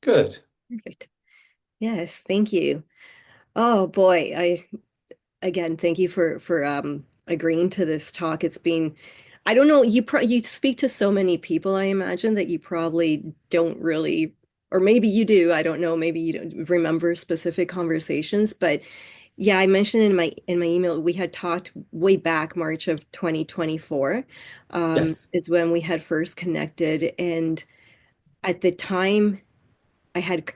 Good. Perfect. Yes, thank you. Oh boy, I again thank you for agreeing to this talk. It's been I don't know, you speak to so many people, I imagine that you probably don't really, or maybe you do, I don't know, maybe you don't remember specific conversations, but yeah, I mentioned in my email we had talked way back March of 2024, Yes. is when we had first connected, and at the time I had,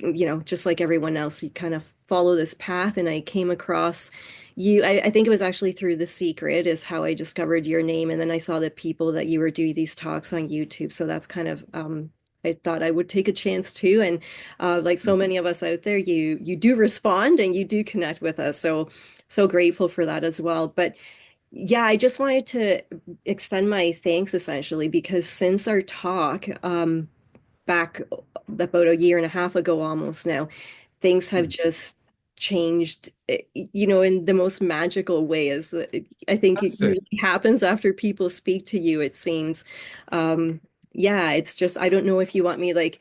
just like everyone else, you kind of follow this path, and I came across you. I think it was actually through The Secret is how I discovered your name, and then I saw the people that you were doing these talks on YouTube. So that's kind of, I thought I would take a chance too, and like so many of us out there, you do respond and you do connect with us. So grateful for that as well. But yeah, I just wanted to extend my thanks essentially because since our talk, back about a year and a half ago almost now, things have just changed, in the most magical way as I think it Fantastic. usually happens after people speak to you, it seems. Um, yeah, it's just, I don't know if you want me like,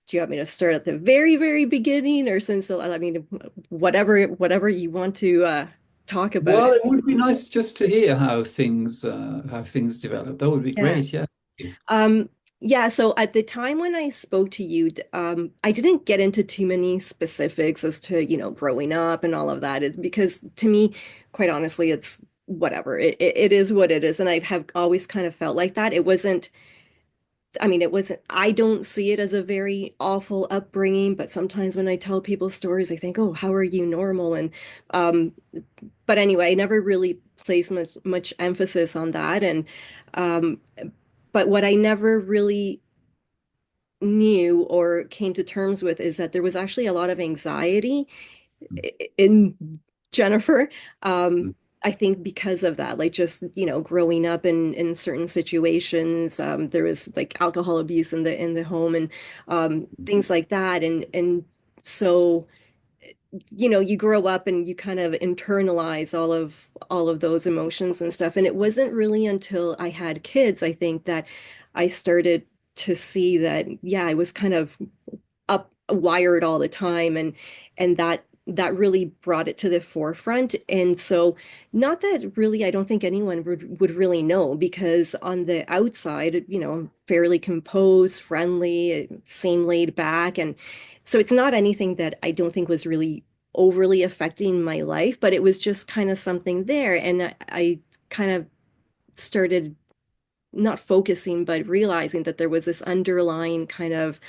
do you want me to start at the very, very beginning or since, I mean, whatever you want to talk about Well, it. it would be nice just to hear how things develop. That would be Yeah. great. Yeah. Um, yeah, so at the time when I spoke to you, I didn't get into too many specifics as to, growing up and all of that. It's because to me, quite honestly, it's whatever. It is what it is. And I have always kind of felt like that. It wasn't, I mean, it wasn't, I don't see it as a very awful upbringing, but sometimes when I tell people stories, they think, oh, how are you normal? And, um, but anyway, I never really placed much emphasis on that. And, um, but what I never really knew or came to terms with is that there was actually a lot of anxiety in Jennifer. Um, I think because of that, like just, growing up in certain situations, there was like alcohol abuse in the home and things like that. And so, you grow up and you kind of internalize all of those emotions and stuff. And it wasn't really until I had kids, I think, that I started to see that, yeah, I was kind of up wired all the time, and that really brought it to the forefront. And so, not that really I don't think anyone would really know, because on the outside, I'm fairly composed, friendly, seem laid back, and so it's not anything that I don't think was really overly affecting my life, but it was just kind of something there. And I kind of started not focusing, but realizing that there was this underlying kind of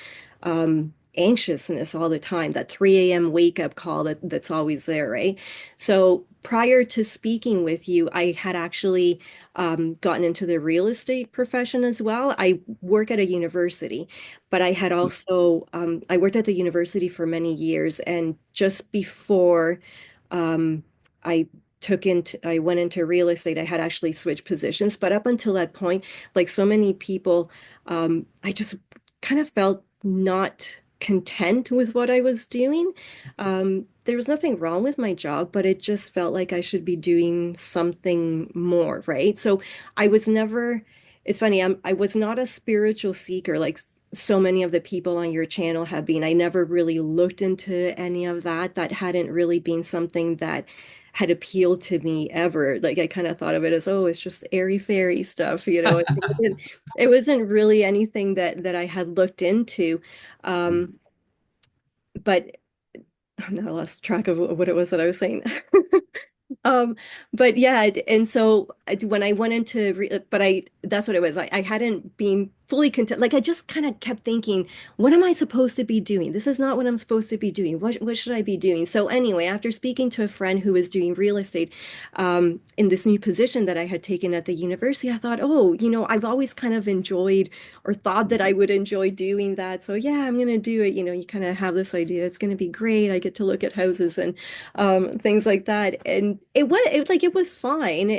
anxiousness all the time, that 3 a.m. wake up call that's always there, right? So prior to speaking with you, I had actually gotten into the real estate profession as well. I work at a university, but I had also, I worked at the university for many years, and just before um, I I went into real estate, I had actually switched positions. But up until that point, like so many people, I just kind of felt not content with what I was doing. There was nothing wrong with my job, but it just felt like I should be doing something more, right? So I was never, it's funny, I was not a spiritual seeker like so many of the people on your channel have been. I never really looked into any of that. That hadn't really been something that had appealed to me ever. Like I kind of thought of it as, oh, it's just airy fairy stuff, it wasn't really anything that I had looked into. Um, but now I lost track of what it was that I was saying. Um, but yeah, and so when I went into, but that's what it was. I hadn't been fully content. Like I just kind of kept thinking, what am I supposed to be doing? This is not what I'm supposed to be doing. What should I be doing? So anyway, after speaking to a friend who was doing real estate, in this new position that I had taken at the university, I thought, oh, I've always kind of enjoyed or thought that I would enjoy doing that. So yeah, I'm gonna do it. You kind of have this idea, it's gonna be great. I get to look at houses and things like that. And it was fine.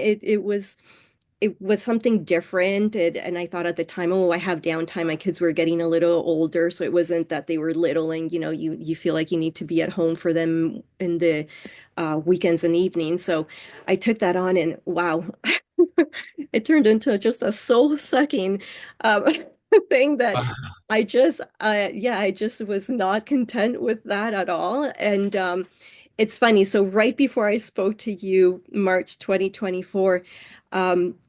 It was something different. And I thought at the time, oh, I have downtime. My kids were getting a little older, so it wasn't that they were little and you feel like you need to be at home for them in the weekends and evenings. So I took that on, and wow, it turned into just a soul-sucking um, thing that Wow. I just was not content with that at all. And it's funny. So right before I spoke to you, March 2024,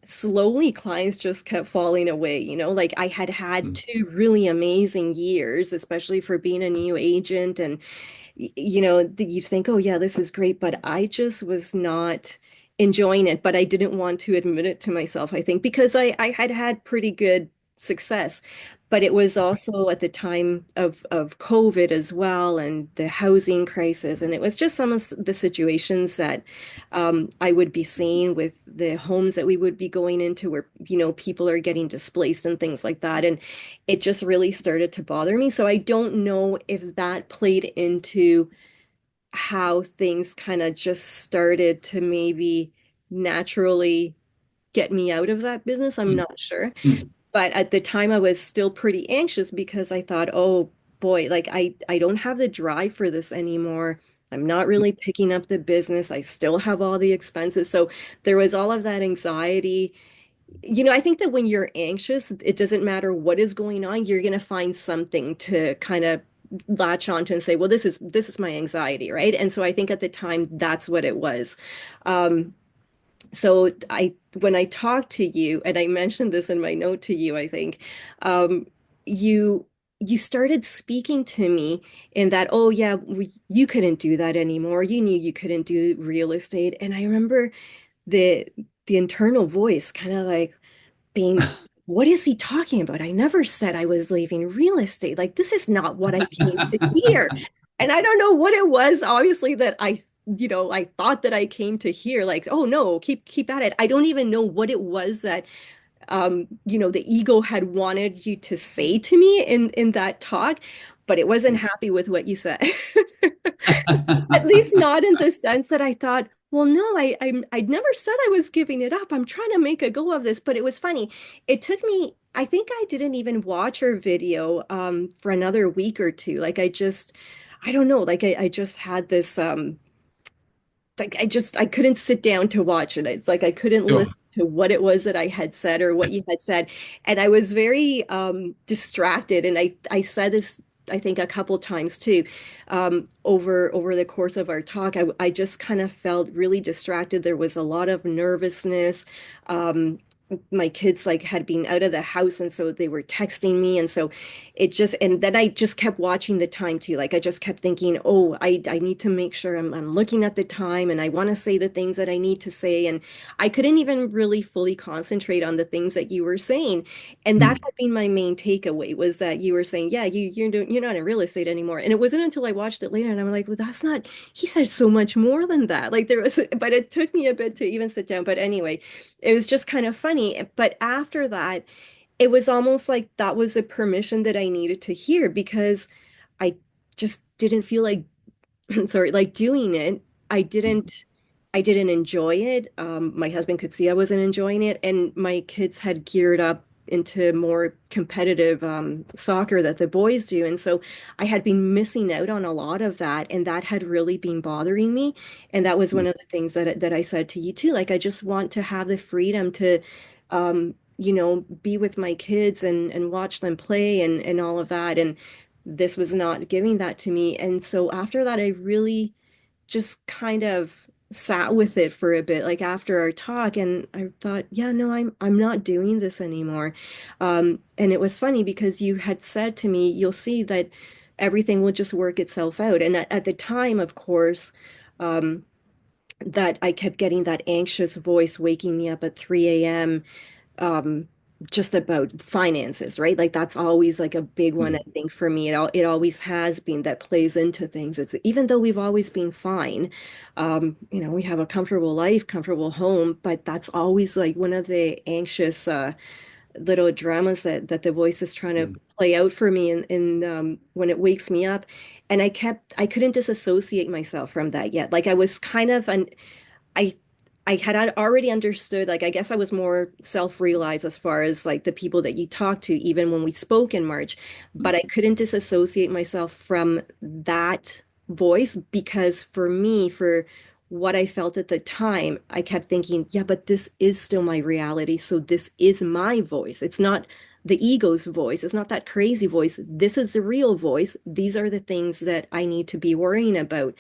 slowly clients just kept falling away. Like I had had Mm, 2 really amazing years, especially for being a new agent. And you think, oh yeah, this is great, but I just was not enjoying it, but I didn't want to admit it to myself, I think, because I had had pretty good success. But it was also at the time of COVID as well, and the housing crisis. And it was just some of the situations that I would be seeing with the homes that we would be going into where, people are getting displaced and things like that. And it just really started to bother me. So I don't know if that played into how things kind of just started to maybe naturally get me out of that business. I'm mm, not sure. mm, But at the time, I was still pretty anxious because I thought, oh boy, like I don't have the drive for this anymore. I'm not really picking up the business. I still have all the expenses. So there was all of that anxiety. I think that when you're anxious, it doesn't matter what is going on, you're going to find something to kind of latch onto and say, well, this is my anxiety, right? And so I think at the time that's what it was. Um, so when I talked to you, and I mentioned this in my note to you, I think, um, you you started speaking to me in that, oh yeah, you couldn't do that anymore. You knew you couldn't do real estate. And I remember the the internal voice kind of like being, what is he talking about? I never said I was leaving real estate. Like, this is not what I came to hear. And I don't know what it was, obviously, that I thought that I came to hear, like, oh no, keep at it. I don't even know what it was that the ego had wanted you to say to me in that talk, but it wasn't happy with what you said. At least not in the sense that I thought, well, no, I never said I was giving it up. I'm trying to make a go of this. But it was funny. It took me, I think I didn't even watch her video for another week or two. Like I don't know, like I just had this like I couldn't sit down to watch it. It's like I couldn't sure. listen to what it was that I had said or what you had said. And I was very distracted. And I said this I think a couple times too over the course of our talk. I just kind of felt really distracted. There was a lot of nervousness. My kids like had been out of the house and so they were texting me and so and then I just kept watching the time too, like I just kept thinking, oh, I need to make sure I'm looking at the time and I want to say the things that I need to say, and I couldn't even really fully concentrate on the things that you were saying. And that Mm, had been my main takeaway, was that you were saying, yeah, you're not in real estate anymore. And it wasn't until I watched it later and I'm like, well, that's not, he said so much more than that, like there was, but it took me a bit to even sit down. But anyway, it was just kind of funny. But after that, it was almost like that was a permission that I needed to hear, because I just didn't feel like, sorry, like doing it. I mm, didn't, I didn't enjoy it. My husband could see I wasn't enjoying it, and my kids had geared up into more competitive soccer that the boys do. And so I had been missing out on a lot of that, and that had really been bothering me. And that was one mm, of the things that I said to you too. Like, I just want to have the freedom to, be with my kids and watch them play and all of that. And this was not giving that to me. And so after that, I really just kind of sat with it for a bit, like after our talk, and I thought, yeah, no, I'm not doing this anymore. And it was funny because you had said to me, you'll see that everything will just work itself out. And at the time, of course, um, that I kept getting that anxious voice waking me up at 3 a.m. um just about finances, right? Like that's always like a big one, I mm, think, for me. It always has been, that plays into things. It's even though we've always been fine, we have a comfortable life, comfortable home, but that's always like one of the anxious little dramas that the voice is trying to mm, play out for me in when it wakes me up. And I couldn't disassociate myself from that yet. Like I was kind of an I I had already understood, like I guess I was more self-realized as far as like the people that you talked to, even when we spoke in March, but mm, I couldn't disassociate myself from that voice, because for me, for what I felt at the time, I kept thinking, yeah, but this is still my reality, so this is my voice. It's not the ego's voice. It's not that crazy voice. This is the real voice. These are the things that I need to be worrying about.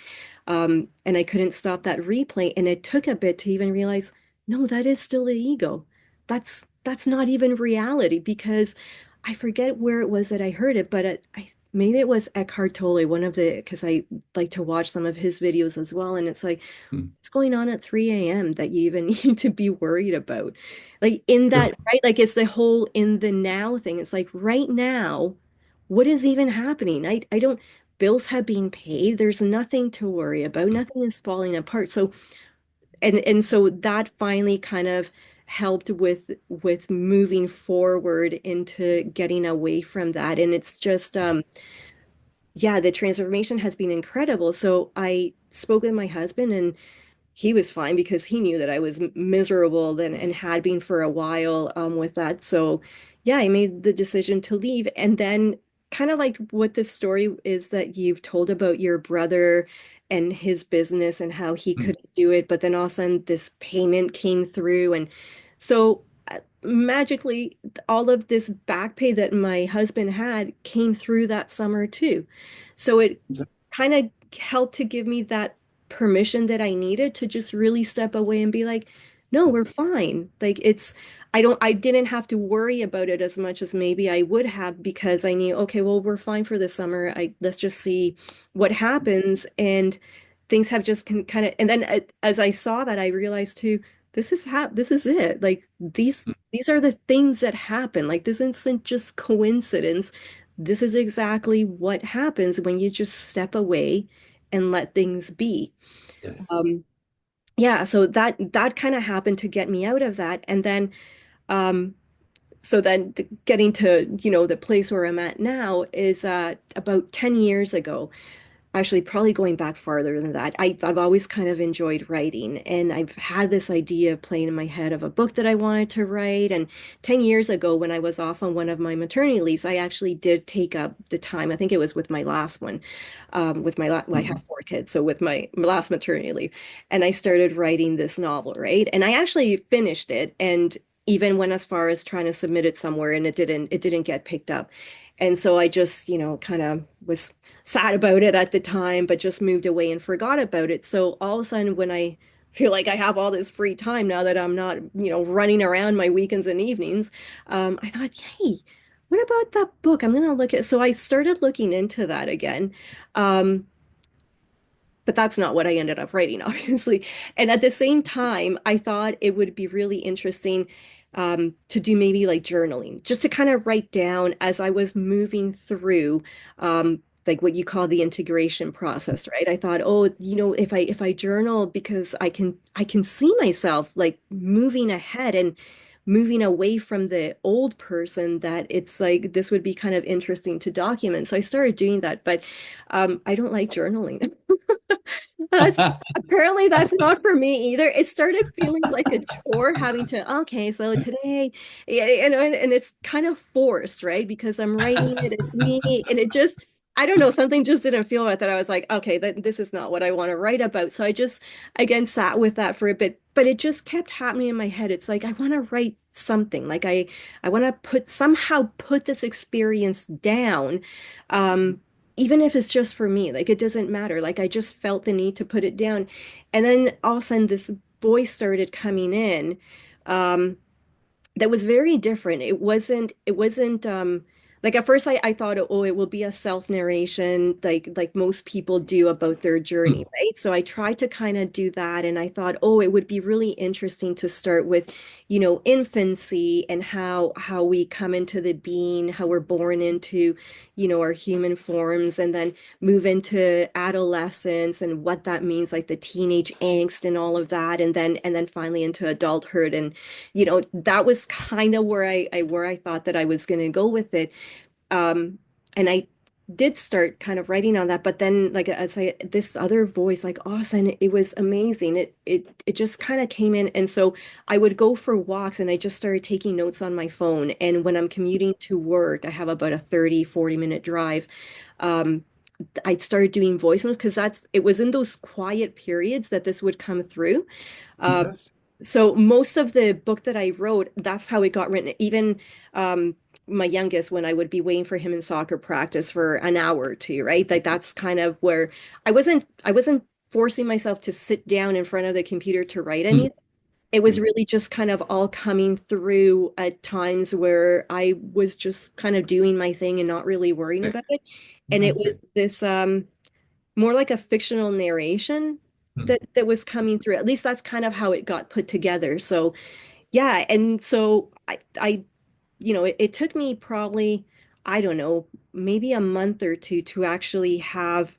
And I couldn't stop that replay. And it took a bit to even realize, no, that is still the ego. That's not even reality because I forget where it was that I heard it, but maybe it was Eckhart Tolle, one of the, because I like to watch some of his videos as well. And it's like, mm, what's going on at 3 a.m. that you even need to be worried about? Like in sure. that, right? Like it's the whole in the now thing. It's like right now, what is even happening? I don't, bills have been paid. There's nothing to worry about. Mm, Nothing is falling apart. So, and so that finally kind of helped with moving forward into getting away from that. And it's just, yeah, the transformation has been incredible. So I spoke with my husband and he was fine because he knew that I was miserable and had been for a while with that. So yeah, I made the decision to leave. And then kind of like what the story is that you've told about your brother and his business and how he mm, couldn't do it, but then all of a sudden this payment came through. And so magically all of this back pay that my husband had came through that summer too. So it okay, kind of helped to give me that permission that I needed to just really step away and be like, no, mm, we're fine. Like I didn't have to worry about it as much as maybe I would have because I knew, okay, well, we're fine for the summer. Let's just see what happens. And things have just kind of, and then as I saw that, I realized too, this is it. Like mm, these are the things that happen. Like this isn't just coincidence. This is exactly what happens when you just step away and let things be. yes. Um, yeah, so that kind of happened to get me out of that. And then um so then getting to, the place where I'm at now is about 10 years ago. Actually, probably going back farther than that. I've always kind of enjoyed writing, and I've had this idea playing in my head of a book that I wanted to write. And 10 years ago, when I was off on one of my maternity leaves, I actually did take up the time. I think it was with my last one, well, I have Mhm. 4 kids, so with my last maternity leave, and I started writing this novel, right? And I actually finished it, and even went as far as trying to submit it somewhere, and it didn't get picked up. And so I just, kind of was sad about it at the time, but just moved away and forgot about it. So all of a sudden, when I feel like I have all this free time now that I'm not, running around my weekends and evenings, I thought, hey, what about that book? I'm gonna look at. So I started looking into that again. Um, but that's not what I ended up writing, obviously. And at the same time, I thought it would be really interesting to do maybe like journaling, just to kind of write down as I was moving through, like what you call the integration process, right? I thought, oh, if I journal, because I can see myself like moving ahead and moving away from the old person, that it's like this would be kind of interesting to document. So I started doing that, but I don't like journaling. That's apparently that's not for me either. It started feeling like a chore having to, okay, so today, yeah, and it's kind of forced, right? Because I'm writing it, it's me, and it just, I don't know, something just didn't feel right that I was like, okay, this is not what I want to write about. So I just again sat with that for a bit, but it just kept happening in my head. It's like I want to write something, like I want to somehow put this experience down. Um, Even if it's just for me, like it doesn't matter. Like I just felt the need to put it down. And then all of a sudden this voice started coming in. Um, that was very different. It wasn't like at first I thought, oh, it will be a self-narration like most people do about their journey, Mm, right? So I tried to kind of do that, and I thought, oh, it would be really interesting to start with, infancy and how we come into the being, how we're born into, our human forms, and then move into adolescence and what that means, like the teenage angst and all of that, and then finally into adulthood. And that was kind of where I thought that I was going to go with it. And I did start kind of writing on that, but then like as I this other voice, like Austin, it was amazing. It just kind of came in. And so I would go for walks and I just started taking notes on my phone. And when I'm commuting to work, I have about a 30-40 minute drive. Um, I started doing voice notes because it was in those quiet periods that this would come through. fantastic. So most of the book that I wrote, that's how it got written. Even my youngest when I would be waiting for him in soccer practice for an hour or two, right? Like that's kind of where I wasn't forcing myself to sit down in front of the computer to write Mm, anything. It was mm. really just kind of all coming through at times where I was just kind of doing my thing and not really worrying about it. And it was Fantastic. this more like a fictional narration Mm, that was coming through. At least that's kind of how it got put together. So yeah, and so it took me probably, I don't know, maybe a month or two to actually have,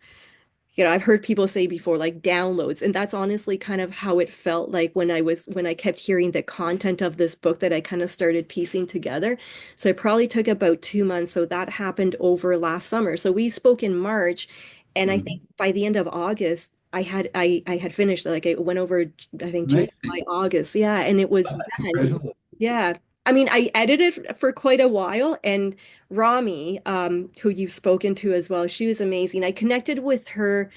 I've heard people say before, like downloads, and that's honestly kind of how it felt like when I kept hearing the content of this book that I kind of started piecing together. So it probably took about 2 months. So that happened over last summer. So we spoke in March, and I think mm. by the end of August, I had finished. Like it went over, I think June, Amazing. July, August, yeah, and it was That's done. incredible. Yeah. I mean, I edited for quite a while, and Rami, who you've spoken to as well, she was amazing. I connected with her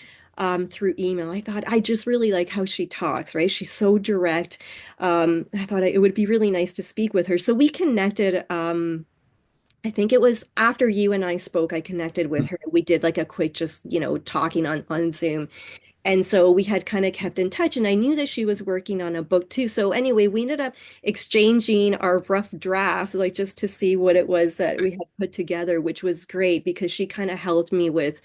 through email. I thought I just really like how she talks, right? She's so direct. I thought it would be really nice to speak with her. So we connected. I think it was after you and I spoke, I connected with Mm, her. We did like a quick just, talking on Zoom. And so we had kind of kept in touch, and I knew that she was working on a book too. So anyway, we ended up exchanging our rough drafts, like just to see what it was that we had put together, which was great because she kind of helped me with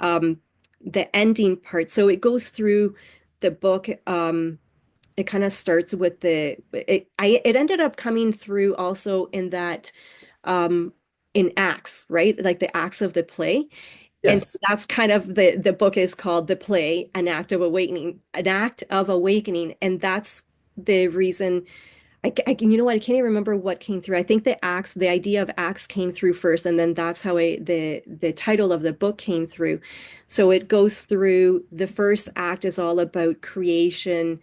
um, the ending part. So it goes through the book. It kind of starts with it ended up coming through also in that um, in acts, right? Like the acts of the play. And so yes. that's kind of the book is called The Play, An Act of Awakening. And that's the reason you know what, I can't even remember what came through. I think the idea of acts came through first, and then that's how the title of the book came through. So it goes through the first act is all about creation,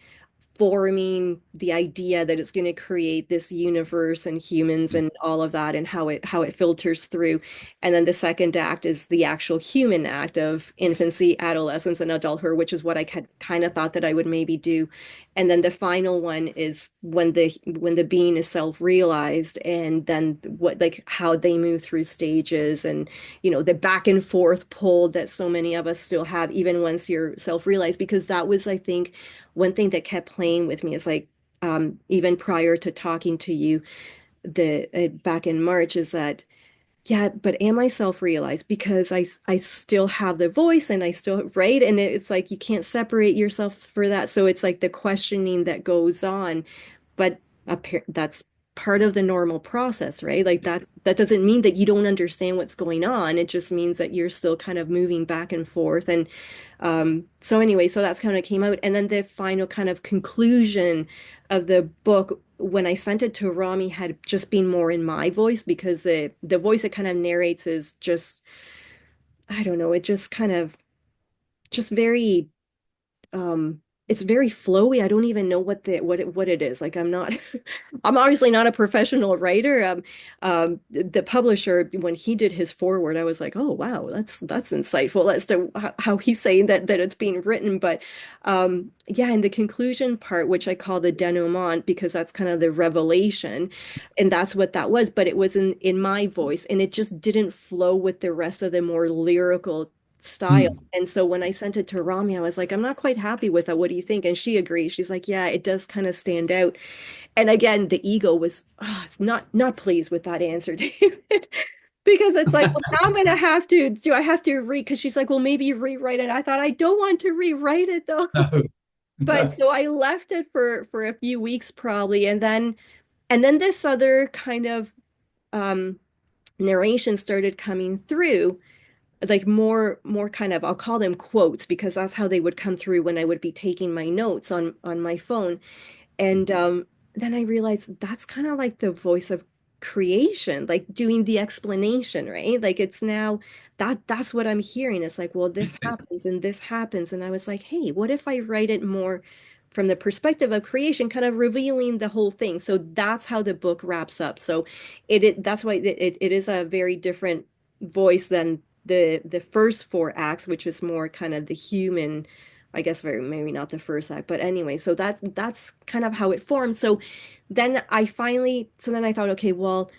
forming the idea that it's going to create this universe and humans Mm, and all of that and how it filters through. And then the second act is the actual human act of infancy, adolescence, and adulthood, which is what I had kind of thought that I would maybe do. And then the final one is when the being is self-realized, and then what, like how they move through stages, and the back and forth pull that so many of us still have even once you're self-realized. Because that was, I think, one thing that kept playing with me is like, even prior to talking to you the back in March, is that, yeah, but am I self-realized? Because I still have the voice, and I still, right? And it's like you can't separate yourself for that. So it's like the questioning that goes on, but that's part of the normal process, right? Like that doesn't mean that you don't understand what's going on. It just means that you're still kind of moving back and forth. And so anyway, so that's kind of came out. And then the final kind of conclusion of the book, when I sent it to Rami, had just been more in my voice, because the voice it kind of narrates is just, I don't know, it just kind of just very um it's very flowy. I don't even know what it is. Like I'm not I'm obviously not a professional writer. The publisher, when he did his foreword, I was like, oh wow, that's insightful as to how he's saying that it's being written. But yeah, and the conclusion part, which I call the denouement, because that's kind of the revelation, and that's what that was. But it was in my voice, and it just didn't flow with the rest of the more lyrical style. mm. And so when I sent it to Rami, I was like, I'm not quite happy with it. What do you think? And she agrees. She's like, yeah, it does kind of stand out. And again, the ego was it's not pleased with that answer, David. Because it's like, well, now I'm gonna have to do I have to read, because she's like, well, maybe rewrite it. I thought I don't want to rewrite it though. No, But no. so I left it for a few weeks probably, and then this other kind of um narration started coming through, like more kind of, I'll call them quotes, because that's how they would come through when I would be taking my notes on my phone. And then I realized that's kind of like the voice of creation, like doing the explanation, right? Like it's now that's what I'm hearing. It's like, well, this happens and this happens. And I was like, hey, what if I write it more from the perspective of creation, kind of revealing the whole thing? So that's how the book wraps up. So that's why it is a very different voice than the first four acts, which is more kind of the human, I guess, very maybe not the first act, but anyway, so that's kind of how it formed. So then I thought, okay, well,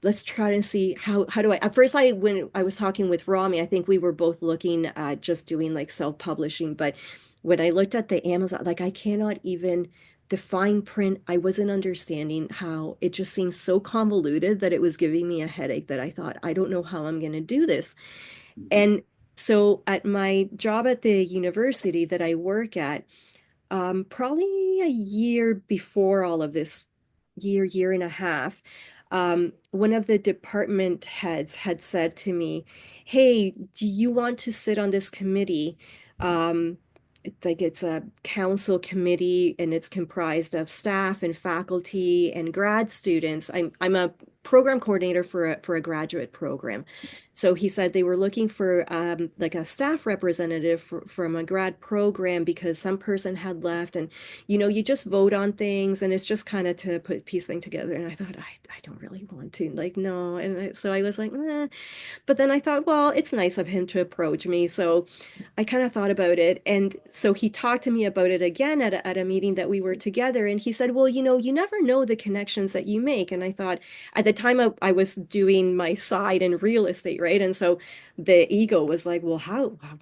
let's try and see how do I at first I when I was talking with Rami, I think we were both looking at just doing like self-publishing, but when I looked at the Amazon, like I cannot even the fine print, I wasn't understanding how it just seems so convoluted that it was giving me a headache that I thought, I don't know how I'm going to do this. Mhm. And so at my job at the university that I work at, probably a year before all of this, year and a half, one of the department heads had said to me, "Hey, do you want to sit on this committee? Like it's a council committee and it's comprised of staff and faculty and grad students. I'm a program coordinator for a graduate program. So he said they were looking for like a staff representative from a grad program because some person had left and you just vote on things and it's just kind of to put piece thing together. And I thought I don't really want to like no. So I was like, eh. But then I thought, well, it's nice of him to approach me. So I kind of thought about it. And so he talked to me about it again at a meeting that we were together. And he said, well, you never know the connections that you make. And I thought at the time I was doing my side in real estate, right? And so the ego was like, well,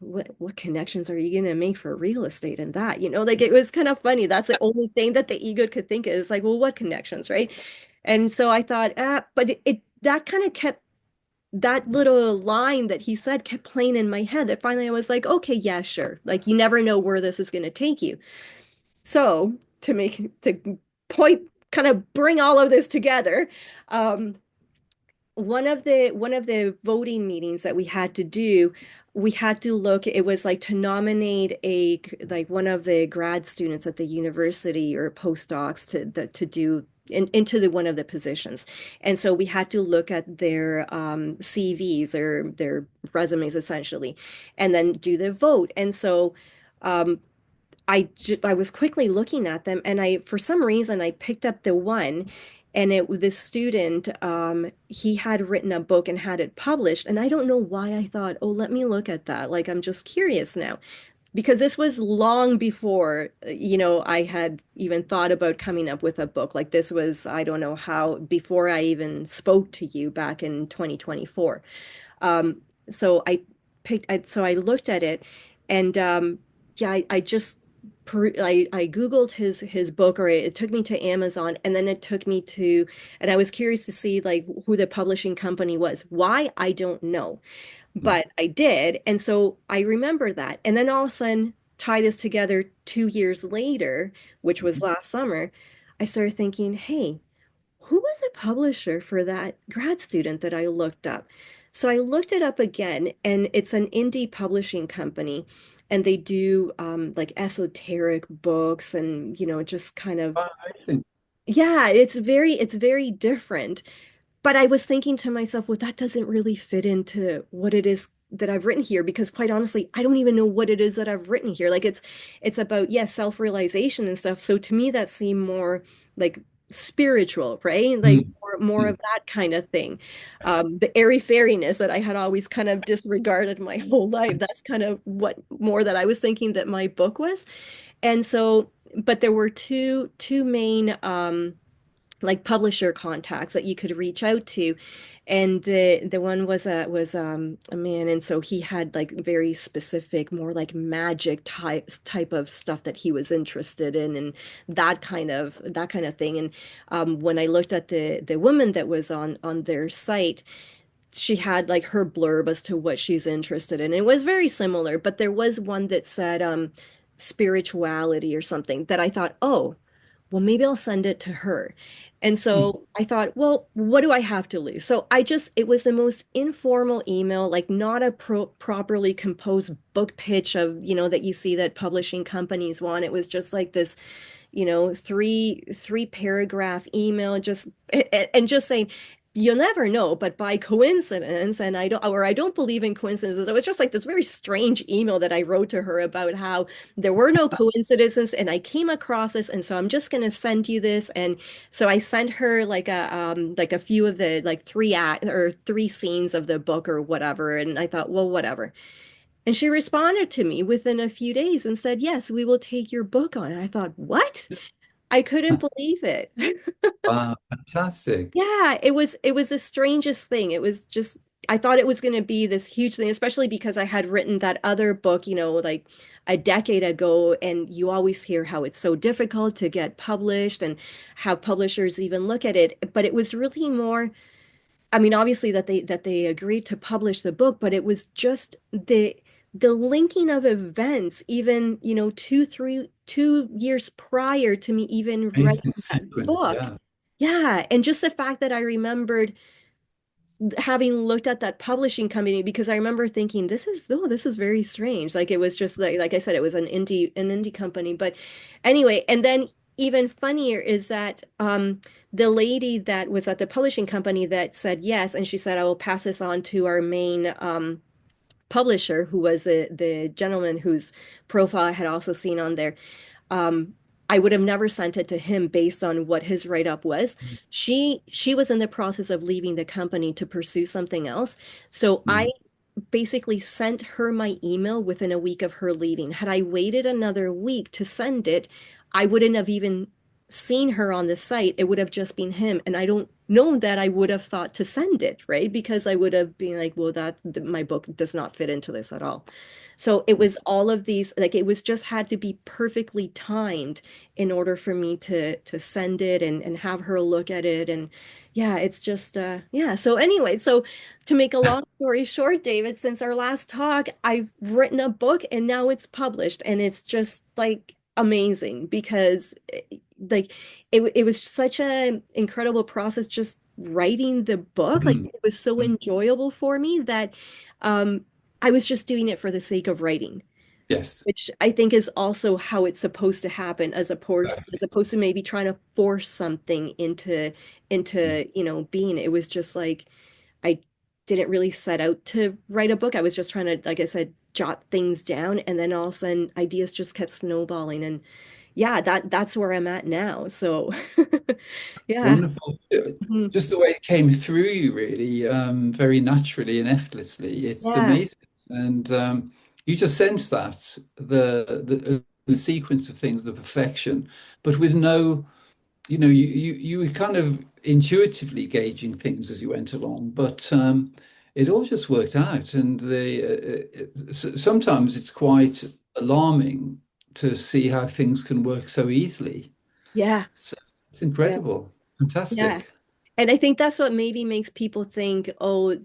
what connections are you going to make for real estate and that, like it was kind of funny. That's the only thing that the ego could think of is like, well, what connections, right? And so I thought, but that kind of kept that little line that he said kept playing in my head that finally I was like, okay, yeah, sure. Like you never know where this is going to take you. So to point kind of bring all of this together, um, one of the voting meetings that we had to do, we had to look, it was like to nominate a like one of the grad students at the university or postdocs to do into the one of the positions. And so we had to look at their CVs, their resumes essentially, and then do the vote. And so um, I was quickly looking at them and I for some reason I picked up the one and this student he had written a book and had it published and I don't know why I thought, oh, let me look at that, like I'm just curious now because this was long before I had even thought about coming up with a book. Like this was, I don't know how, before I even spoke to you back in 2024. um, so so I looked at it and yeah, I just I Googled his book, or it took me to Amazon and then it took me to, and I was curious to see like who the publishing company was. Why? I don't know, Mhm. but I did. And so I remember that. And then all of a sudden, tie this together 2 years later, which was Mhm. last summer, I started thinking, hey, who was a publisher for that grad student that I looked up? So I looked it up again, and it's an indie publishing company, and they do like esoteric books and just kind of I think. yeah, it's very different. But I was thinking to myself, well, that doesn't really fit into what it is that I've written here because quite honestly, I don't even know what it is that I've written here. Like it's about, yes, self-realization and stuff. So to me, that seemed more like spiritual, right? Like Mm. more Mm. of that kind of thing. The airy-fairiness that I had always kind of disregarded my whole life. That's kind of what more that I was thinking that my book was. And so, but there were two main like publisher contacts that you could reach out to, and the one was a man, and so he had like very specific, more like magic type of stuff that he was interested in, and that kind of thing. And when I looked at the woman that was on their site, she had like her blurb as to what she's interested in. It was very similar, but there was one that said spirituality or something that I thought, oh, well, maybe I'll send it to her. And Mm. so I thought, well, what do I have to lose? So it was the most informal email, like not a properly composed book pitch that you see that publishing companies want. It was just like this, three paragraph email, and just saying, you'll never know, but by coincidence, and I don't believe in coincidences. It was just like this very strange email that I wrote to her about how there were no coincidences, and I came across this, and so I'm just gonna send you this. And so I sent her like a few of the like three act or three scenes of the book or whatever, and I thought, well, whatever. And she responded to me within a few days and said, yes, we will take your book on. And I thought, what? I couldn't believe it. Wow, fantastic. Yeah, it was the strangest thing. It was just I thought it was going to be this huge thing, especially because I had written that other book, like a decade ago, and you always hear how it's so difficult to get published and how publishers even look at it. But it was really more, I mean, obviously that they agreed to publish the book, but it was just the linking of events, even, 2 years prior to me even writing Amazing that sequence. book. Yeah. Yeah, and just the fact that I remembered having looked at that publishing company, because I remember thinking this is very strange. Like it was just like I said, it was an indie company. But anyway, and then even funnier is that the lady that was at the publishing company that said yes, and she said, I will pass this on to our main publisher, who was the gentleman whose profile I had also seen on there. um, I would have never sent it to him based on what his write-up was. She was in the process of leaving the company to pursue something else. So I Mm. basically sent her my email within a week of her leaving. Had I waited another week to send it, I wouldn't have even seen her on the site. It would have just been him. And I don't know that I would have thought to send it, right? Because I would have been like, well, my book does not fit into this at all. So it was all of these, like it was just had to be perfectly timed in order for me to send it and have her look at it. And yeah, it's just yeah. So anyway, so to make a long story short, David, since our last talk, I've written a book and now it's published, and it's just like amazing because like it was such an incredible process just writing the book. Like Mm. it was so Mm. enjoyable for me that um I was just doing it for the sake of writing, Yes. which I think is also how it's supposed to happen, as opposed to maybe trying to force something into being. It was just like I didn't really set out to write a book. I was just trying to, like I said, jot things down, and then all of a sudden ideas just kept snowballing. And yeah, that's where I'm at now. So yeah. Wonderful. Mhm. Just the way it came through you, really, very naturally and effortlessly. It's Yeah. amazing. And you just sense that the sequence of things, the perfection, but with no, you were kind of intuitively gauging things as you went along, but it all just worked out. And sometimes it's quite alarming to see how things can work so easily. Yeah. So it's Yeah. incredible. Yeah. Fantastic. And I think that's what maybe makes people think, oh,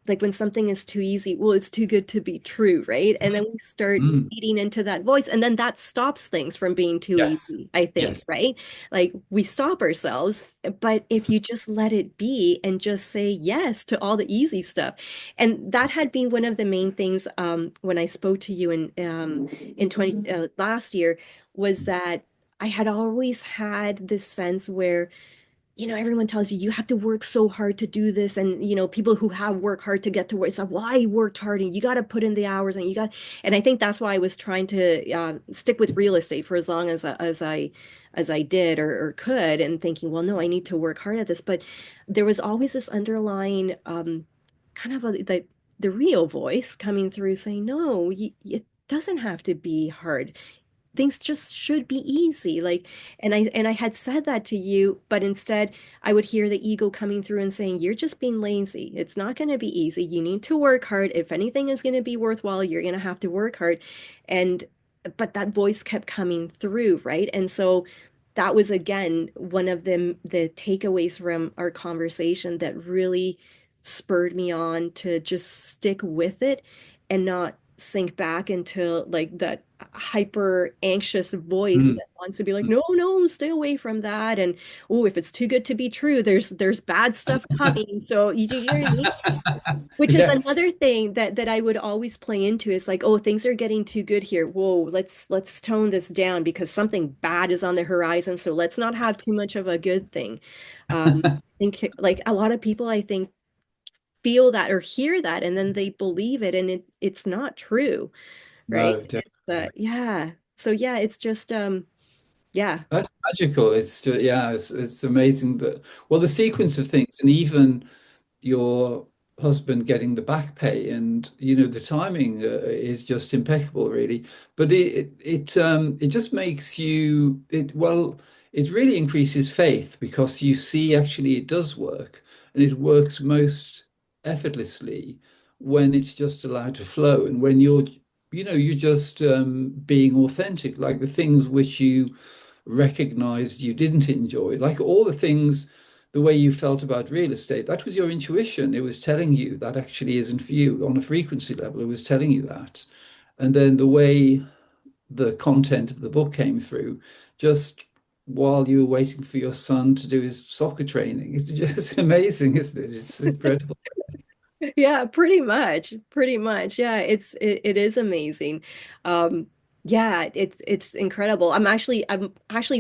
like when something is too easy, well, it's too good to be true, right? And then we start Mm. feeding into that voice, and then that stops things from being too Yes. easy, I think, Yes. right? Like we stop ourselves, but if you just let it be and just say yes to all the easy stuff. And that had been one of the main things when I spoke to you in 20 last year, was that I had always had this sense where everyone tells you you have to work so hard to do this. And, people who have worked hard to get to where it's like, well, I worked hard and you got to put in the hours and I think that's why I was trying to stick with real estate for as long as I did or could, and thinking, well, no, I need to work hard at this. But there was always this underlying kind of the real voice coming through saying, no, it doesn't have to be hard. Things just should be easy, like, and I had said that to you, but instead I would hear the ego coming through and saying, you're just being lazy. It's not going to be easy. You need to work hard. If anything is going to be worthwhile, you're going to have to work hard. And but that voice kept coming through, right? And so that was again one of the takeaways from our conversation that really spurred me on to just stick with it and not sink back into like that hyper anxious voice Mm. that wants to be like, no, no, stay away from that. And oh, if it's too good to be true, there's bad stuff coming. So you know what I mean? Which is Yes. another thing that I would always play into, is like, oh, things are getting too good here. Whoa, let's tone this down because something bad is on the horizon. So let's not have too much of a good thing. I think like a lot of people, I think, feel that or hear that and then they believe it, and it's not true, right? No, It's definitely. yeah. So yeah, it's just yeah. That's magical. It's just, yeah, it's amazing. But well, the sequence of things, and even your husband getting the back pay, and the timing is just impeccable, really. But it just makes you it well. It really increases faith because you see actually it does work, and it works most effortlessly when it's just allowed to flow, and when you're just being authentic, like the things which you recognized you didn't enjoy, like all the things, the way you felt about real estate, that was your intuition. It was telling you that actually isn't for you on a frequency level. It was telling you that. And then the way the content of the book came through, just while you were waiting for your son to do his soccer training, it's just amazing, isn't it? It's incredible. Yeah, pretty much. Pretty much. Yeah, it is amazing. Um yeah, it's incredible. I'm actually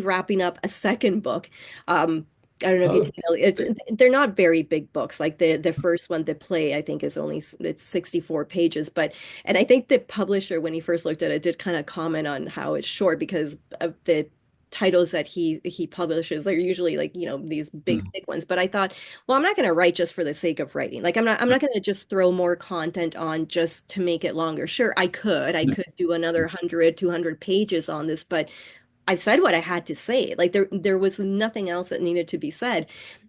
wrapping up a second book. I don't know if you Oh, know, they're not very big books. Like the first one, The Play, I think is only it's 64 pages, but and I think the publisher when he first looked at it did kind of comment on how it's short because of the titles that he publishes. They're usually like, these big mm, thick ones, but I thought, well, I'm not going to write just for the sake of writing. Like I'm not going to just throw more content on just to make it longer. Sure, I could do another 100, 200 pages on this, but I said what I had to say. Like there was nothing else that needed to be said.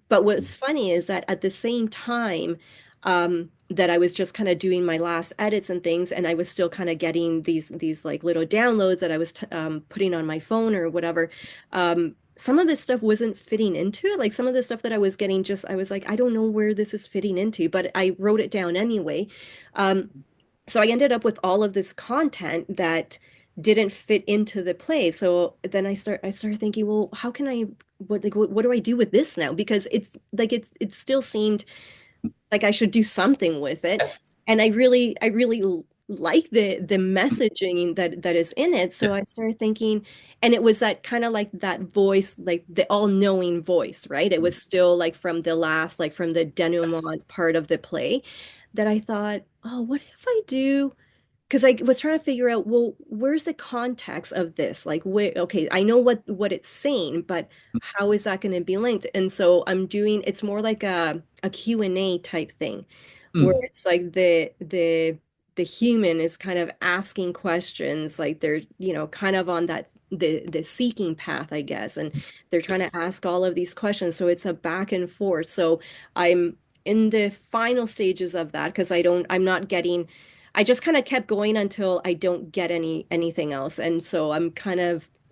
But what's funny is that at the same time, that I was just kind of doing my last edits and things, and I was still kind of getting these like little downloads that I was putting on my phone or whatever. Some of this stuff wasn't fitting into it. Like some of the stuff that I was getting, just I was like, I don't know where this is fitting into, but I wrote it down anyway. Um, so I ended up with all of this content that didn't fit into the play. So then I started thinking, well, how can I what do I do with this now? Because it's like it still seemed like I should do something with it. yes. And I really like the messaging that is in it. Yeah. So I started thinking, and it was that kind of like that voice, like the all-knowing voice, right? It was still like from the last, like from the denouement part of the play that I thought, oh, what if I do? Because I was trying to figure out, well, where's the context of this? Like, where, okay, I know what it's saying, but how is that going to be linked? And so I'm doing, it's more like a Q&A type thing, where Mm, it's like the human is kind of asking questions, like they're, kind of on that the seeking path, I guess, and they're trying to yes. ask all of these questions. So it's a back and forth. So I'm in the final stages of that because I'm not getting. I just kind of kept going until I don't get anything else. And so I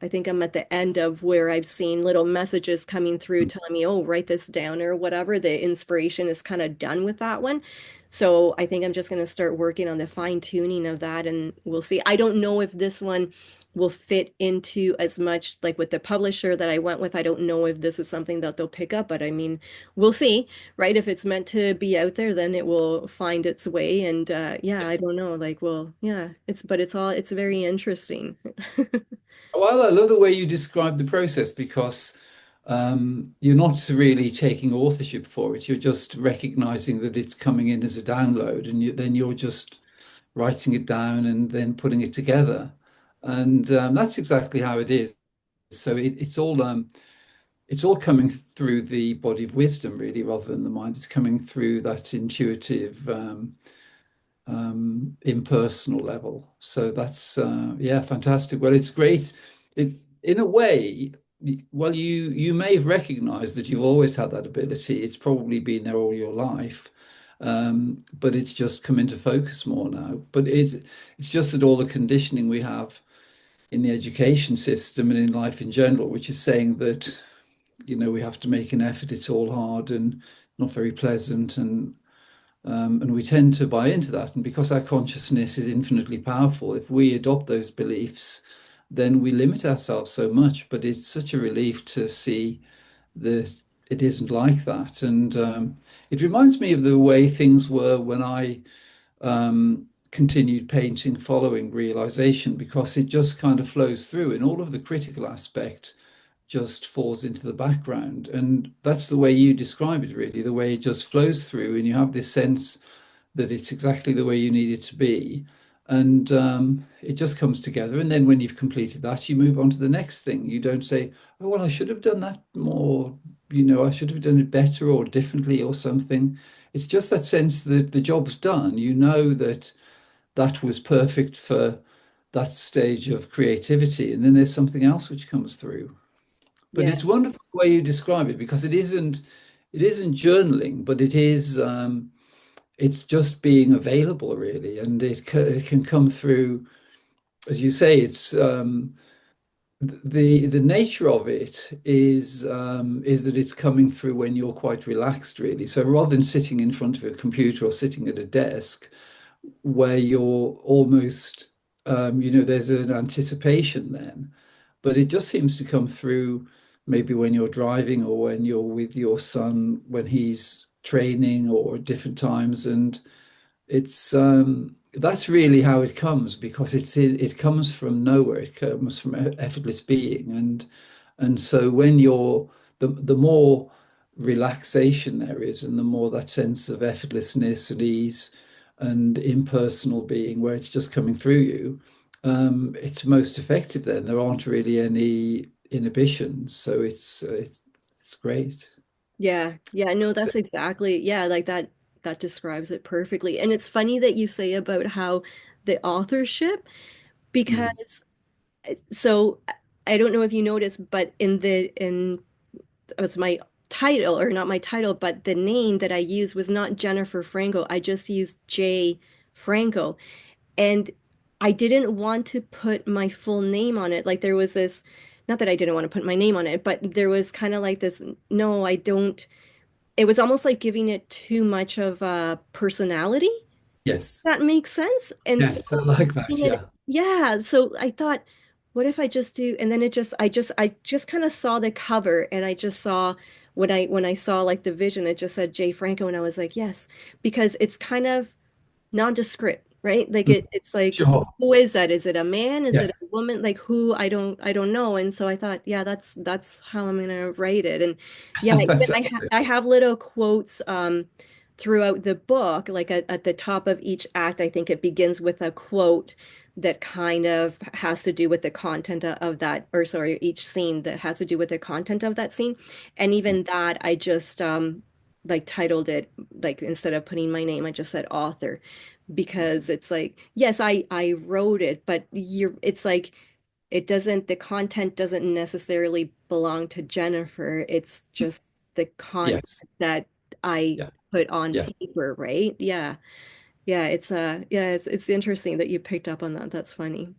think I'm at the end of where I've seen little messages coming through Mm. telling me, oh, write this down or whatever. The inspiration is kind of done with that one. So I think I'm just going to start working on the fine tuning of that and we'll see. I don't know if this one will fit into as much like with the publisher that I went with. I don't know if this is something that they'll pick up, but I mean, we'll see, right? If it's meant to be out there, then it will find its way. And yeah, I don't know. Like, well, yeah, it's very interesting. Well, I love the way you describe the process because you're not really taking authorship for it. You're just recognizing that it's coming in as a download, and then you're just writing it down and then putting it together. And that's exactly how it is. So it's all coming through the body of wisdom, really, rather than the mind. It's coming through that intuitive, impersonal level. So that's yeah, fantastic. Well, it's great. It in a way, well, you may have recognized that you've always had that ability. It's probably been there all your life. But it's just come into focus more now. But it's just that all the conditioning we have in the education system and in life in general, which is saying that, we have to make an effort, it's all hard and not very pleasant, and we tend to buy into that. And because our consciousness is infinitely powerful, if we adopt those beliefs, then we limit ourselves so much. But it's such a relief to see that it isn't like that. And it reminds me of the way things were when I continued painting following realization, because it just kind of flows through, and all of the critical aspect just falls into the background. And that's the way you describe it, really, the way it just flows through, and you have this sense that it's exactly the way you need it to be. And it just comes together. And then when you've completed that, you move on to the next thing. You don't say, oh, well, I should have done that more, I should have done it better or differently or something. It's just that sense that the job's done. You know that that was perfect for that stage of creativity, and then there's something else which comes through. But Yeah. it's wonderful the way you describe it because it isn't journaling, but it's just being available really, and it can come through, as you say, it's the nature of it is that it's coming through when you're quite relaxed, really. So rather than sitting in front of a computer or sitting at a desk where you're almost, there's an anticipation then, but it just seems to come through maybe when you're driving or when you're with your son when he's training or at different times, and it's that's really how it comes because it comes from nowhere. It comes from effortless being, and so when you're the more relaxation there is, and the more that sense of effortlessness and ease and impersonal being, where it's just coming through you, it's most effective. Then there aren't really any inhibitions, so it's great. Yeah. Yeah. No, that's exactly. Yeah, like that describes it perfectly. And it's funny that you say about how the authorship, Mm. because so I don't know if you noticed, but in it's my title, or not my title, but the name that I used was not Jennifer Franco. I just used J Franco. And I didn't want to put my full name on it. Like there was this, not that I didn't want to put my name on it, but there was kind of like this, no, I don't. It was almost like giving it too much of a personality. Yes. That makes sense. And so, Yes, I like that. Yeah. yeah, so I thought, what if I just do, and then I just kind of saw the cover, and I just saw when I saw like the vision, it just said Jay Franco, and I was like, yes, because it's kind of nondescript, right? Like Mm. it's like, Sure. who is that? Is it a man? Is it Yes. a woman? Like who? I don't know. And so I thought, yeah, that's how I'm gonna write it. And yeah, even Fantastic. I have little quotes throughout the book, like at the top of each act. I think it begins with a quote that kind of has to do with the content of that, or sorry, each scene that has to do with the content of that scene. And even that, I just like titled it, like instead of putting my name, I just said author, because it's like, yes, I wrote it, but it's like it doesn't, the content doesn't necessarily belong to Jennifer. It's just the content Yes. that I Yeah. put on Yeah. paper, right? Yeah. Yeah, it's interesting that you picked up on that. That's funny.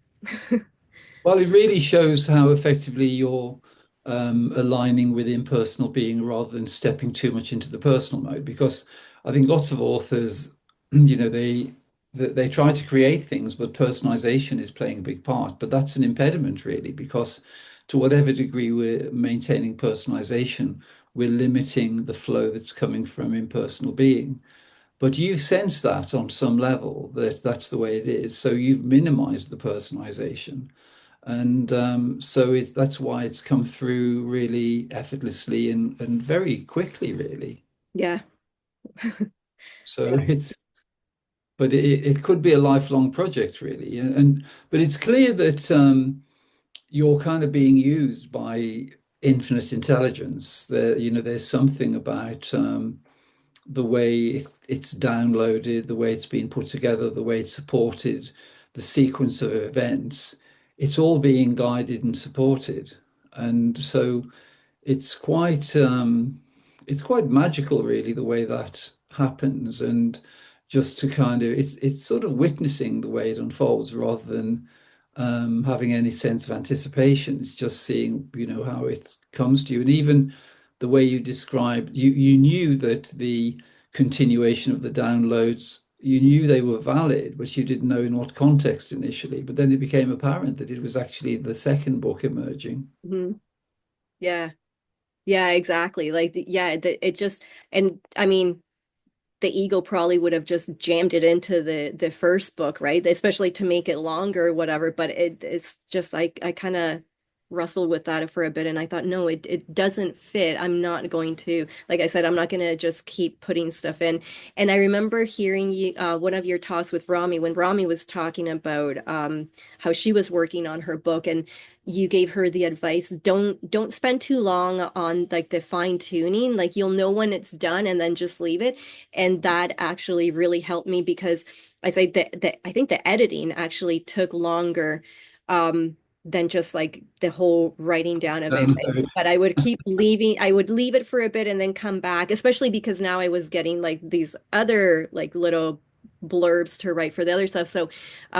Well, it really shows how effectively you're aligning with impersonal being rather than stepping too much into the personal mode. Because I think lots of authors, they try to create things, but personalization is playing a big part. But that's an impediment, really, because to whatever degree we're maintaining personalization, we're limiting the flow that's coming from impersonal being. But you sense that on some level that that's the way it is. So you've minimized the personalization. And so that's why it's come through really effortlessly and very quickly, really. Yeah. So but it could be a lifelong project, really. But it's clear that you're kind of being used by infinite intelligence. There's something about the way it's downloaded, the way it's been put together, the way it's supported, the sequence of events. It's all being guided and supported. And so it's quite it's quite magical, really, the way that happens. And just to kind of it's sort of witnessing the way it unfolds rather than having any sense of anticipation. It's just seeing, how it comes to you. And even the way you described, you knew that the continuation of the downloads, you knew they were valid, but you didn't know in what context initially. But then it became apparent that it was actually the second book emerging. Mhm. Yeah. Yeah, exactly. Like yeah, it just, and I mean, the ego probably would have just jammed it into the first book, right? Especially to make it longer or whatever. But it's just like I kind of wrestled with that for a bit, and I thought, no, it doesn't fit. I'm not going to, like I said, I'm not going to just keep putting stuff in. And I remember hearing you, one of your talks with Rami, when Rami was talking about how she was working on her book, and you gave her the advice, don't spend too long on like the fine tuning, like you'll know when it's done and then just leave it. And that actually really helped me because I say that I think the editing actually took longer than just like the whole writing down of it. But I would keep leaving, I would leave it for a bit and then come back, especially because now I was getting like these other like little blurbs to write for the other stuff. So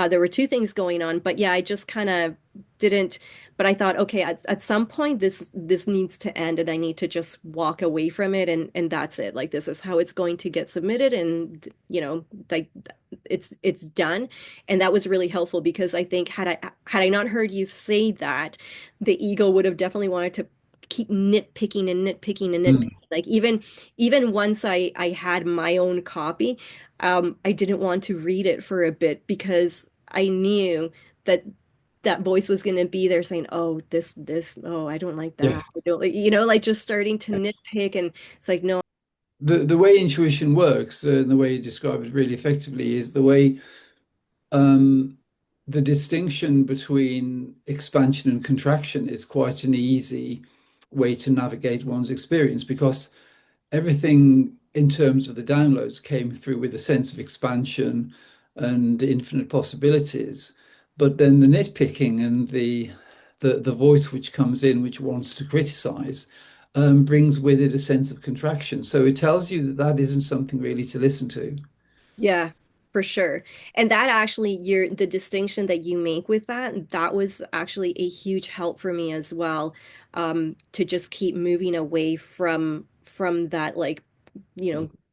there were two things going on. But yeah, I just kind of didn't, but I thought, okay, at some point this needs to end and I need to just walk away from it and that's it. Like this is how it's going to get submitted and like it's done. And that was really helpful because I think had I not heard you say that, the ego would have definitely wanted to keep nitpicking and nitpicking and nitpicking. Mm. Like even once I had my own copy, I didn't want to read it for a bit because I knew that that voice was going to be there saying, "Oh, this, oh, I don't like that. Yes. I don't like," like just starting to nitpick, and it's like, no, The way intuition works, and the way you describe it really effectively, is the way um, the distinction between expansion and contraction is quite an easy way to navigate one's experience because everything in terms of the downloads came through with a sense of expansion and infinite possibilities. But then the nitpicking and the voice which comes in, which wants to criticize, brings with it a sense of contraction. So it tells you that that isn't something really to listen to. yeah, for sure. And that actually, the distinction that you make with that, that was actually a huge help for me as well, to just keep moving away from that like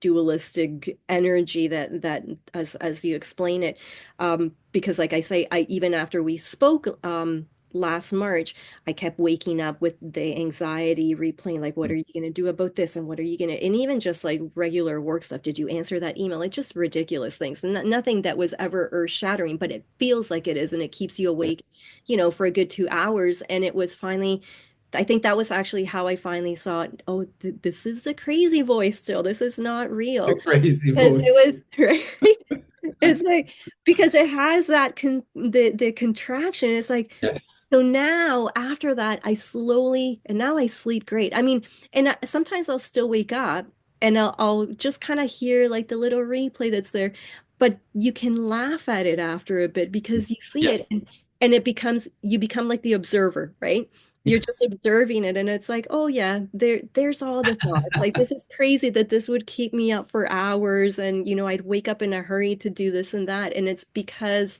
dualistic energy that as you explain it, because like I say, I even after we spoke last March, I kept waking up with the anxiety replaying, like, what are you going to do about this, and what are you going to, and even just like regular work stuff, did you answer that email, like just ridiculous things, nothing that was ever earth shattering, but it feels like it is, and it keeps you awake, for a good 2 hours. And it was finally, I think that was actually how I finally saw it. Oh, this is the crazy voice still. This is not A real. crazy Because voice. it was right. It's like because it has that the contraction. It's like Yes. so now after that I slowly and now I sleep great. I mean, and sometimes I'll still wake up and I'll just kind of hear like the little replay that's there, but you can laugh at it after a bit because you see it Yes. and it becomes you become like the observer, right? You're just Yes. observing it and it's like, oh yeah, there's all the thoughts. Like this is crazy that this would keep me up for hours and I'd wake up in a hurry to do this and that. And it's because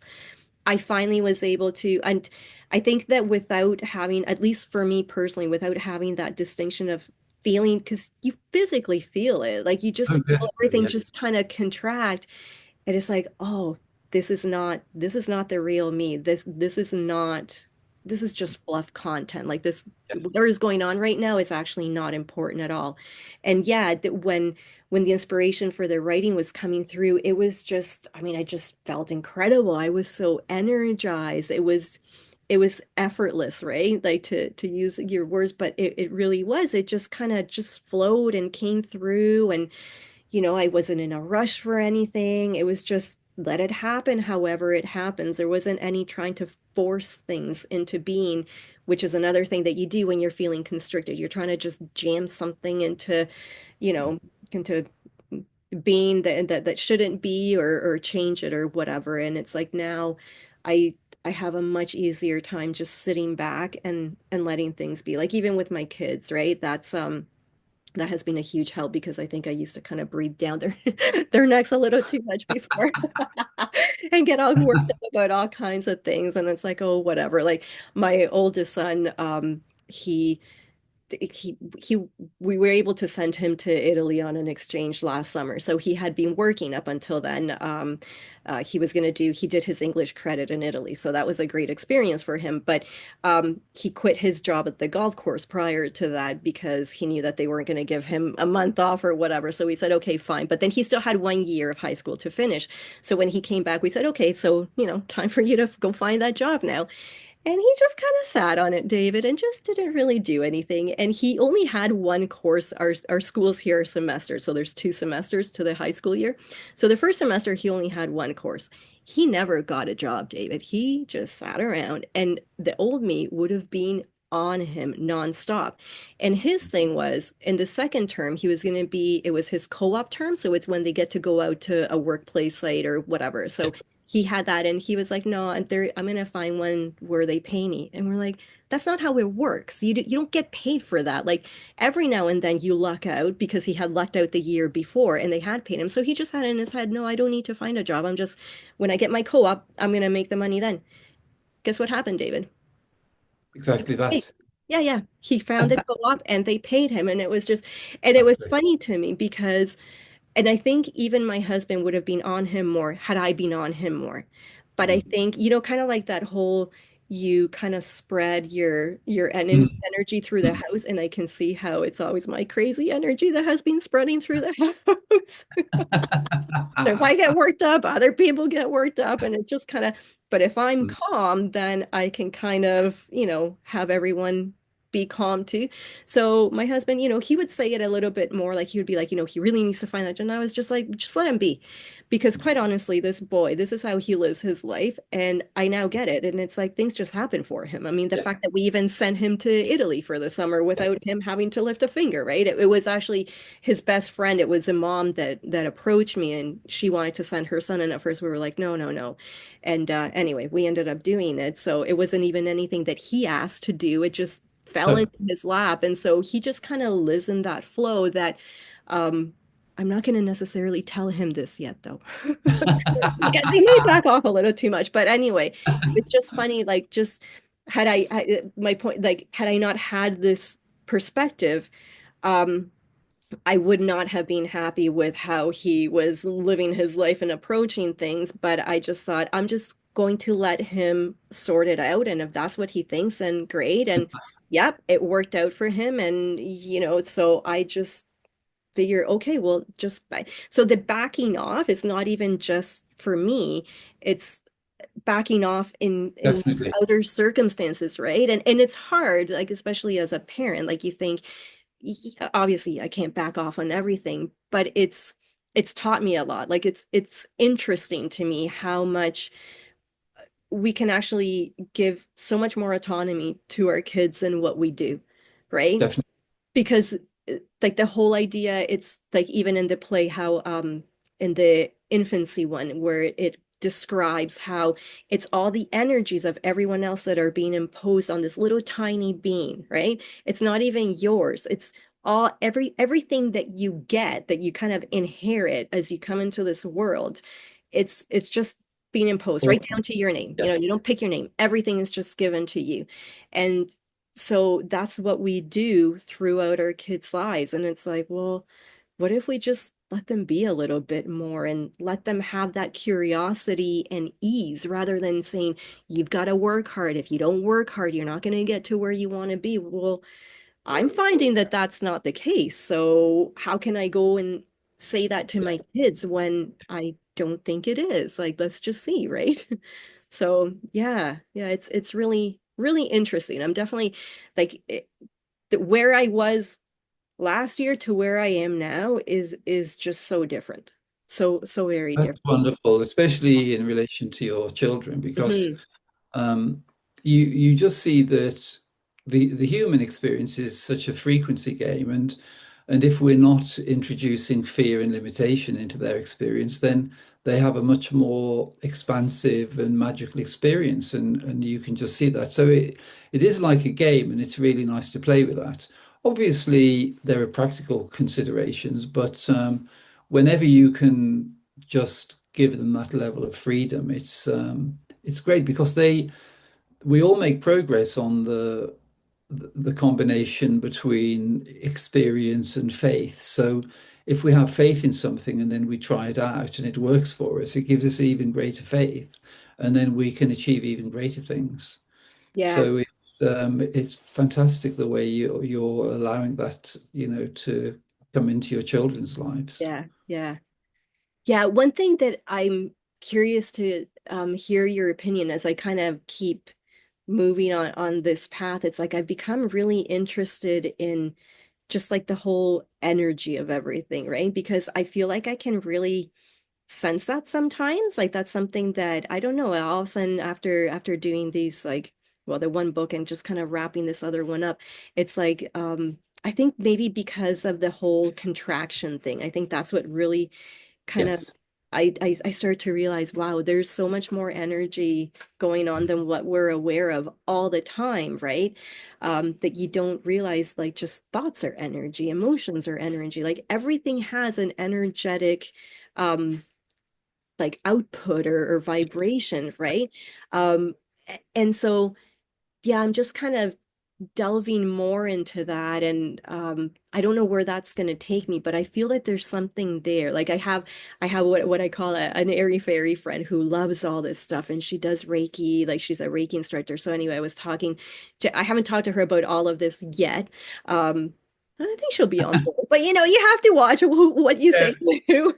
I finally was able to, and I think that without having, at least for me personally, without having that distinction of feeling, because you physically feel it, like you just Oh, feel definitely. everything Yes. just kind of contract. And it's like, oh, this is not the real me. This is just fluff content. Like this, Yes. whatever is going on right now is actually not important at all. And yeah, when the inspiration for the writing was coming through, it was just, I mean, I just felt incredible. I was so energized. It was effortless, right? Like to use your words, but it really was. It just kind of just flowed and came through and I wasn't in a rush for anything. It was just let it happen however it happens. There wasn't any trying to force things into being, which is another thing that you do when you're feeling constricted. You're trying to just jam something you know, into being that shouldn't be or change it or whatever. And it's like now I I have a much easier time just sitting back and letting things be. Like even with my kids, right? That has been a huge help because I think I used to kind of breathe down their their necks a little too much before and get all worked up about all kinds of things. And it's like, oh, whatever. Like my oldest son, he he we were able to send him to Italy on an exchange last summer. So he had been working up until then. He did his English credit in Italy. So that was a great experience for him. But he quit his job at the golf course prior to that because he knew that they weren't going to give him a month off or whatever. So we said, okay, fine. But then he still had 1 year of high school to finish. So when he came back, we said, okay, so, time for you to go find that job now. And he just kind of sat on it, David, and just didn't really do anything. And he only had one course. Our schools here are semesters, so there's 2 semesters to the high school year. So the first semester, he only had one course. He never got a job, David. He just sat around, and the old me would have been on him nonstop. And his thing was, in the second term, he was going to be, it was his co-op term. So it's when they get to go out to a workplace site or whatever. So he had that, and he was like, no, I'm going to find one where they pay me. And we're like, that's not how it works. You don't get paid for that. Like every now and then you luck out, because he had lucked out the year before and they had paid him. So he just had it in his head, no, I don't need to find a job. I'm just, when I get my co-op, I'm going to make the money then. Guess what happened, David? Exactly Hey, that. yeah, yeah. He found the co-op and they paid him. And it was just, and it That's was great. funny to me because, and I think even my husband would have been on him more had I been on him more. But I Mm. think, kind of like that whole, you kind of spread your Mm. energy through the house, and I can see how it's always my crazy energy that has been spreading through the house. So if I get worked up, other people get worked up, and it's just kind of, but if I'm Mm. calm, then I can kind of, have everyone be calm too. So my husband, he would say it a little bit more, like he would be like, he really needs to find that. And I was just like, just let him be. Because quite honestly, this boy, this is how he lives his life. And I now get it. And it's like things just happen for him. I mean, the Yes. fact that we even sent him to Italy for the summer without him having to lift a finger, right? It was actually his best friend. It was a mom that approached me, and she wanted to send her son. And at first we were like, no, no, no. And anyway, we ended up doing it. So it wasn't even anything that he asked to do. It just fell No. into his lap. And so he just kind of lives in that flow that um, I'm not going to necessarily tell him this yet, though, because he may back off a little too much. But anyway, it's just funny. Like, just my point, like, had I not had this perspective, um, I would not have been happy with how he was living his life and approaching things, but I just thought I'm just going to let him sort it out. And if that's what he thinks, then great. And yep, it worked out for him. And, so I just figure, okay, well, so the backing off is not even just for me, it's backing off in Definitely. other circumstances, right? And it's hard, like especially as a parent, like you think, obviously I can't back off on everything, but it's taught me a lot. Like it's interesting to me how much we can actually give so much more autonomy to our kids than what we do, right? Definitely. Because like the whole idea, it's like even in the play how in the infancy one where it describes how it's all the energies of everyone else that are being imposed on this little tiny being, right? It's not even yours. It's all everything that you get, that you kind of inherit as you come into this world. It's just being imposed right down to your name. Yeah. You don't pick your name. Everything is just given to you. And so that's what we do throughout our kids' lives. And it's like, well, what if we just let them be a little bit more and let them have that curiosity and ease rather than saying, you've got to work hard. If you don't work hard, you're not going to get to where you want to be. Well, I'm finding that that's not the case. So how can I go and say that to my kids when I don't think it is? Like, let's just see, right? So yeah, yeah, it's really, really interesting. I'm definitely like where I was last year to where I am now is just so different. So very That's different. wonderful, especially in relation to your children, because Mhm. you just see that the human experience is such a frequency game, and if we're not introducing fear and limitation into their experience, then they have a much more expansive and magical experience, and you can just see that. So it is like a game, and it's really nice to play with that. Obviously, there are practical considerations, but whenever you can just give them that level of freedom, it's great because we all make progress on the combination between experience and faith. So if we have faith in something and then we try it out and it works for us, it gives us even greater faith, and then we can achieve even greater things. Yeah, So it's fantastic the way you're allowing that, to come into your children's lives. yeah, yeah. Yeah, one thing that I'm curious to hear your opinion as I kind of keep moving on this path, it's like I've become really interested in just like the whole energy of everything, right? Because I feel like I can really sense that sometimes. Like that's something that I don't know. All of a sudden, after doing these like well, the one book and just kind of wrapping this other one up, it's like I think maybe because of the whole contraction thing, I think that's what really kind of Yes. I started to realize, wow, there's so much more energy going on than what we're aware of all the time, right? That you don't realize like just thoughts are energy, emotions are energy, like everything has an energetic um like output or vibration, right? And so yeah, I'm just kind of delving more into that and I don't know where that's going to take me, but I feel that there's something there. Like I have what I call an airy fairy friend who loves all this stuff and she does Reiki, like she's a Reiki instructor. So anyway, I haven't talked to her about all of this yet. I think she'll be on board. But you have to watch what you say Yes. to.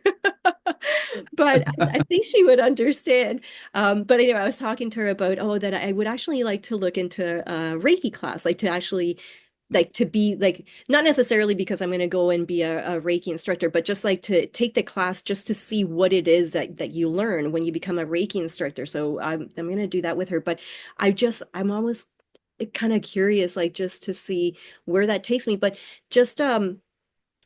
But I think she would understand. But anyway, I was talking to her about, oh, that I would actually like to look into a Reiki class, like to actually like to be like not necessarily because I'm going to go and be a Reiki instructor, but just like to take the class just to see what it is that you learn when you become a Reiki instructor. So I'm going to do that with her. But I'm always kind of curious, like just to see where that takes me. But just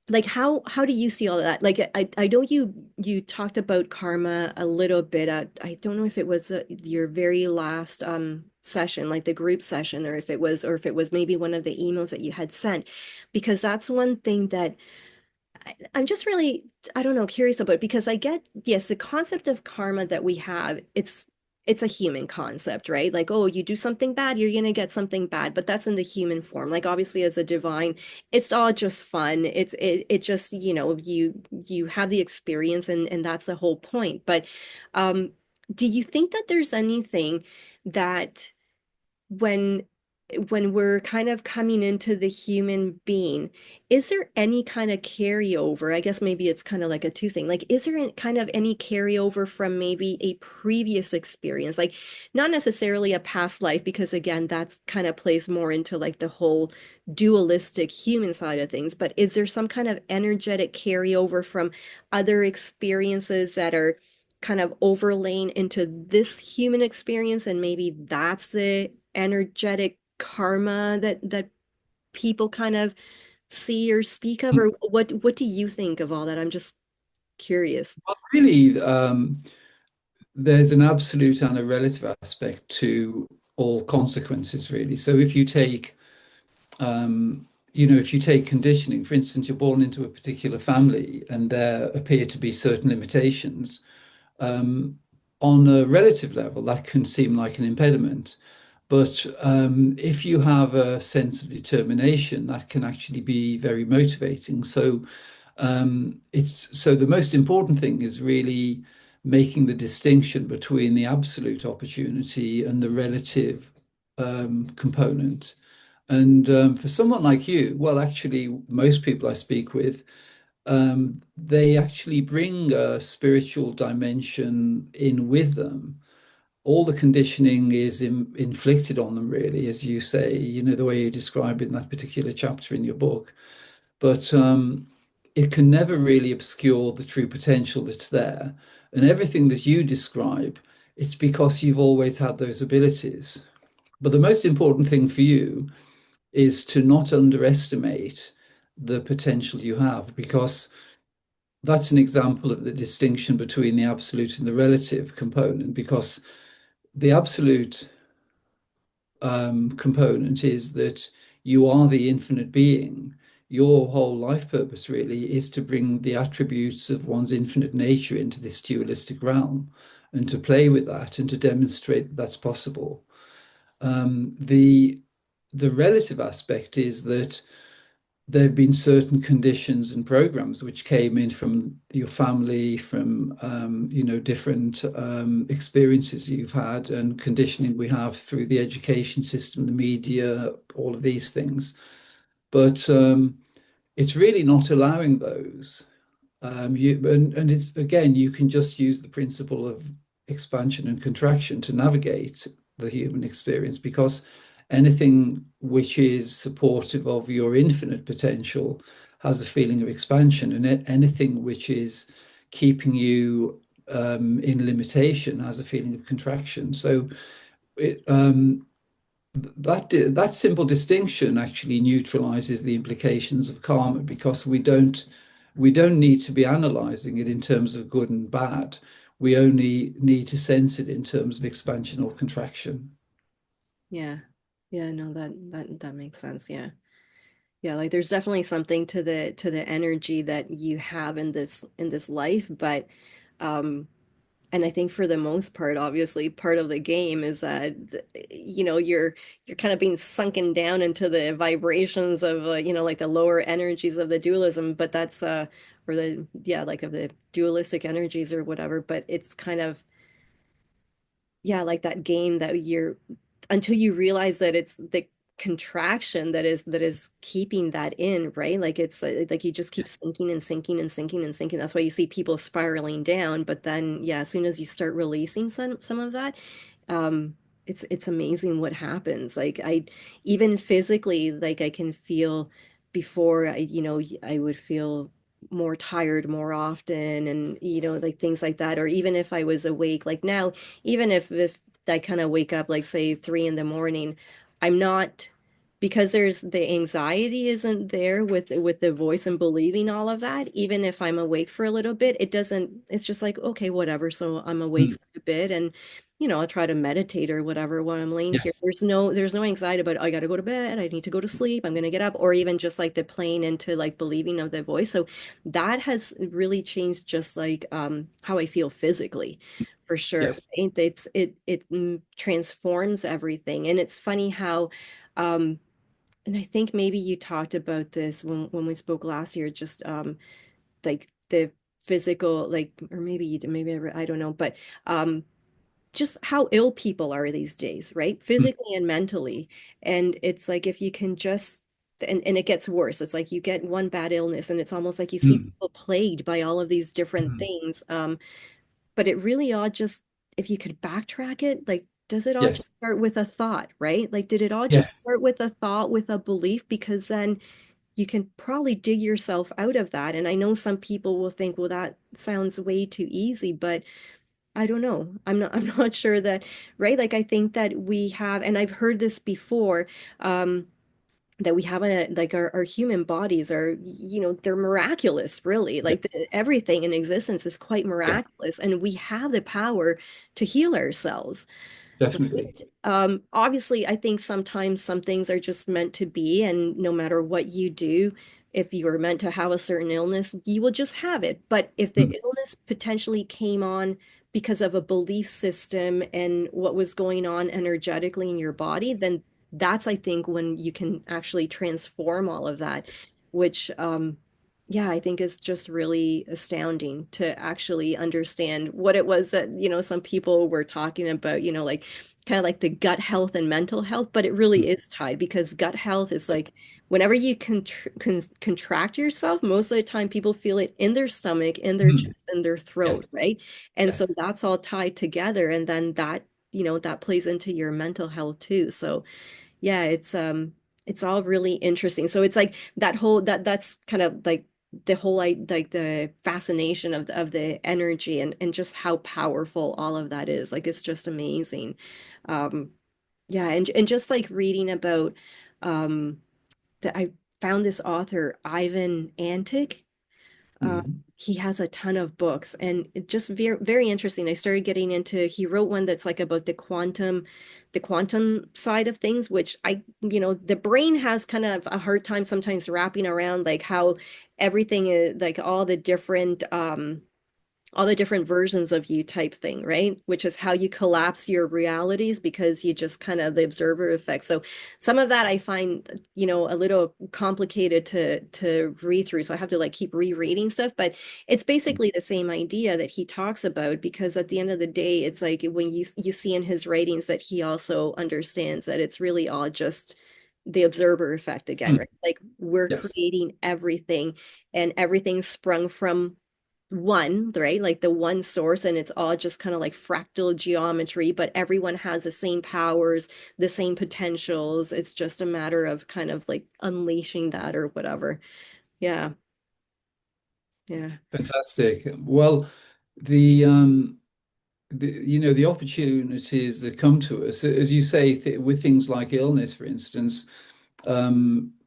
like how do you see all of that? Like I know you talked about karma a little bit at I don't know if it was your very last session, like the group session, or if it was maybe one of the emails that you had sent, because that's one thing that I'm just really, I don't know, curious about because I get, yes, the concept of karma that we have, it's a human concept, right? Like, oh, you do something bad, you're gonna get something bad, but that's in the human form. Like obviously as a divine, it's all just fun. It just, you have the experience and that's the whole point. But do you think that there's anything that when we're kind of coming into the human being, is there any kind of carryover? I guess maybe it's kind of like a two thing. Like, is there kind of any carryover from maybe a previous experience? Like, not necessarily a past life, because again, that's kind of plays more into like the whole dualistic human side of things. But is there some kind of energetic carryover from other experiences that are kind of overlaying into this human experience, and maybe that's the energetic karma that people kind of see or speak of, or what do you think of all that? I'm just curious. Really, there's an absolute and a relative aspect to all consequences, really. So if you take, if you take conditioning, for instance, you're born into a particular family and there appear to be certain limitations, on a relative level, that can seem like an impediment. But if you have a sense of determination, that can actually be very motivating. So the most important thing is really making the distinction between the absolute opportunity and the relative component. And for someone like you, well, actually, most people I speak with, they actually bring a spiritual dimension in with them. All the conditioning is inflicted on them, really, as you say, the way you describe it in that particular chapter in your book. But it can never really obscure the true potential that's there. And everything that you describe, it's because you've always had those abilities. But the most important thing for you is to not underestimate the potential you have, because that's an example of the distinction between the absolute and the relative component, because the absolute component is that you are the infinite being. Your whole life purpose really is to bring the attributes of one's infinite nature into this dualistic realm and to play with that and to demonstrate that that's possible. The relative aspect is that there have been certain conditions and programs which came in from your family, from different experiences you've had, and conditioning we have through the education system, the media, all of these things. But it's really not allowing those. And it's again, you can just use the principle of expansion and contraction to navigate. the human experience, because anything which is supportive of your infinite potential has a feeling of expansion, and anything which is keeping you in limitation has a feeling of contraction. So it, that simple distinction actually neutralizes the implications of karma, because we don't need to be analyzing it in terms of good and bad. We only need to sense it in terms of expansion or contraction. Yeah. Yeah, no, that makes sense. Yeah. Yeah, like there's definitely something to the energy that you have in this life, but um and I think for the most part, obviously, part of the game is that you're kind of being sunken down into the vibrations of like the lower energies of the dualism, but that's or the yeah, like of the dualistic energies or whatever, but it's kind of yeah, like that game that you're until you realize that it's the contraction that is keeping that in, right? Like it's like you just keep sinking and sinking and sinking and sinking. That's why you see people spiraling down. But then, yeah, as soon as you start releasing some of that, um, it's amazing what happens. Like I even physically, like I can feel before I would feel more tired more often and like things like that, or even if I was awake like now, even if I kind of wake up like say 3 in the morning, I'm not, because there's the anxiety isn't there with the voice and believing all of that. Even if I'm awake for a little bit, it doesn't, it's just like okay, whatever, so I'm awake Mm. for a bit, and I'll try to meditate or whatever while I'm laying here. Yes. There's no anxiety about I gotta go to bed, I need to go to sleep, I'm gonna get up, or even just like the playing into like believing of the voice. So that has really changed just like how I feel physically, for sure. Yes. Right? It transforms everything. And it's funny how and I think maybe you talked about this when we spoke last year, just like the physical, like, or maybe you did, maybe I don't know, but um just how ill people are these days, right? Mm. Physically and mentally. And it's like if you can just and it gets worse. It's like you get one bad illness and it's almost like you see Mm. people plagued by all of these different Mm. things. But it really all just, if you could backtrack it, like, does it all just Yes. start with a thought, right? Like, did it all just Yes. start with a thought, with a belief? Because then you can probably dig yourself out of that. And I know some people will think, well, that sounds way too easy, but I don't know. I'm not sure that, right? Like, I think that we have, and I've heard this before, um, that we have like our human bodies are, they're miraculous, really. Yes. Like everything in existence is quite Yes. miraculous, and we have the power to heal ourselves. Definitely. Obviously, I think sometimes some things are just meant to be, and no matter what you do, if you are meant to have a certain illness, you will just have it. But if the Mm. illness potentially came on because of a belief system and what was going on energetically in your body, then that's, I think, when you can actually transform all of that, which, yeah, I think is just really astounding to actually understand what it was that, some people were talking about, like kind of like the gut health and mental health, but it Mm. really is tied, because gut health is like whenever you contract yourself, most of the time people feel it in their stomach, in their Mm. chest, in their throat, Yes. right? And so Yes. that's all tied together. And then that, that plays into your mental health too. So yeah, it's all really interesting. So it's like that whole that's kind of like the whole like the fascination of the energy and just how powerful all of that is. Like it's just amazing. Um yeah, and just like reading about um that I found this author, Ivan Antic. Uh, Mm. he has a ton of books and it just very very interesting. I started getting into, he wrote one that's like about the quantum side of things, which the brain has kind of a hard time sometimes wrapping around, like how everything is like all the different versions of you type thing, right? Which is how you collapse your realities because you just kind of the observer effect. So some of that I find, a little complicated to read through. So I have to like keep rereading stuff, but it's basically the same idea that he talks about, because at the end of the day, it's like when you see in his writings that he also understands that it's really all just the observer effect again, Mm. right? Like we're Yes. creating everything, and everything sprung from one, right? Like the one source, and it's all just kind of like fractal geometry, but everyone has the same powers, the same potentials. It's just a matter of kind of like unleashing that or whatever. Yeah. Yeah. Fantastic. Well, the the opportunities that come to us, as you say, th with things like illness, for instance,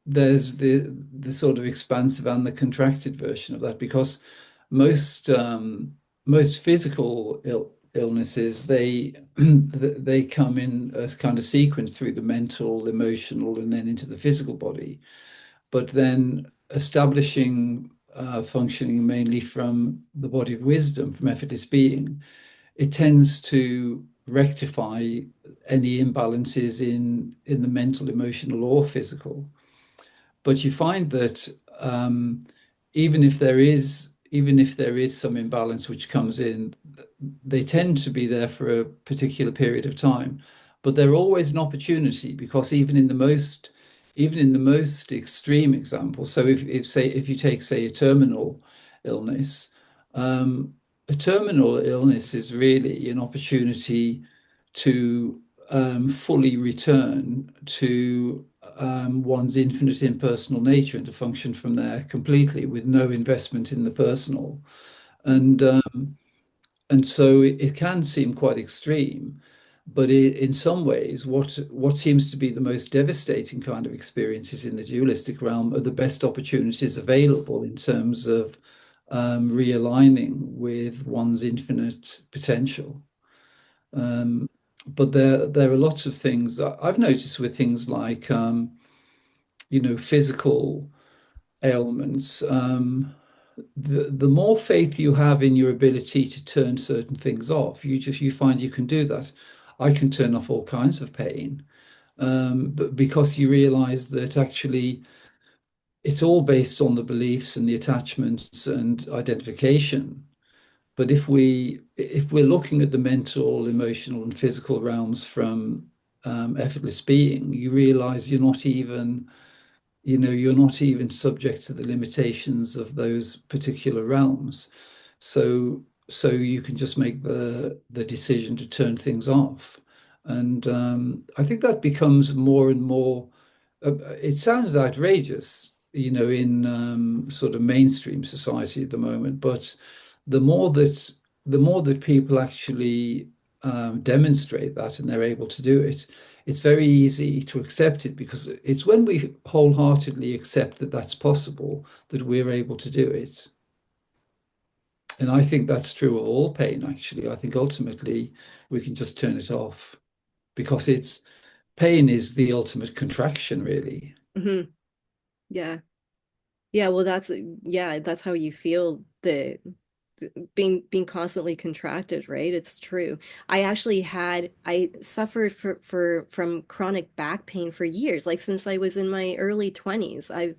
there's the sort of expansive and the contracted version of that because most most physical illnesses they come in as kind of sequence through the mental, emotional, and then into the physical body. But then establishing functioning mainly from the body of wisdom, from effortless being, it tends to rectify any imbalances in the mental, emotional, or physical. But you find that even if there is some imbalance which comes in, they tend to be there for a particular period of time. But they're always an opportunity because even in the most extreme example, so if you take say a terminal illness, um, a terminal illness is really an opportunity to fully return to one's infinite impersonal nature and to function from there completely with no investment in the personal. And and so it can seem quite extreme, but in some ways, what seems to be the most devastating kind of experiences in the dualistic realm are the best opportunities available in terms of realigning with one's infinite potential. But there are lots of things that I've noticed with things like physical ailments. The more faith you have in your ability to turn certain things off, you find you can do that. I can turn off all kinds of pain, but because you realize that actually it's all based on the beliefs and the attachments and identification. But if we're looking at the mental, emotional, and physical realms from effortless being, you realize you're not even subject to the limitations of those particular realms. So you can just make the decision to turn things off. And I think that becomes more and more, it sounds outrageous, in sort of mainstream society at the moment, but the more that the more that people actually demonstrate that and they're able to do it, it's very easy to accept it because it's when we wholeheartedly accept that that's possible that we're able to do it. And I think that's true of all pain, actually. I think ultimately we can just turn it off because it's pain is the ultimate contraction, really. Hmm. Yeah. Yeah, well yeah, that's how you feel being constantly contracted, right? It's true. I suffered from chronic back pain for years, like since I was in my early 20s. I've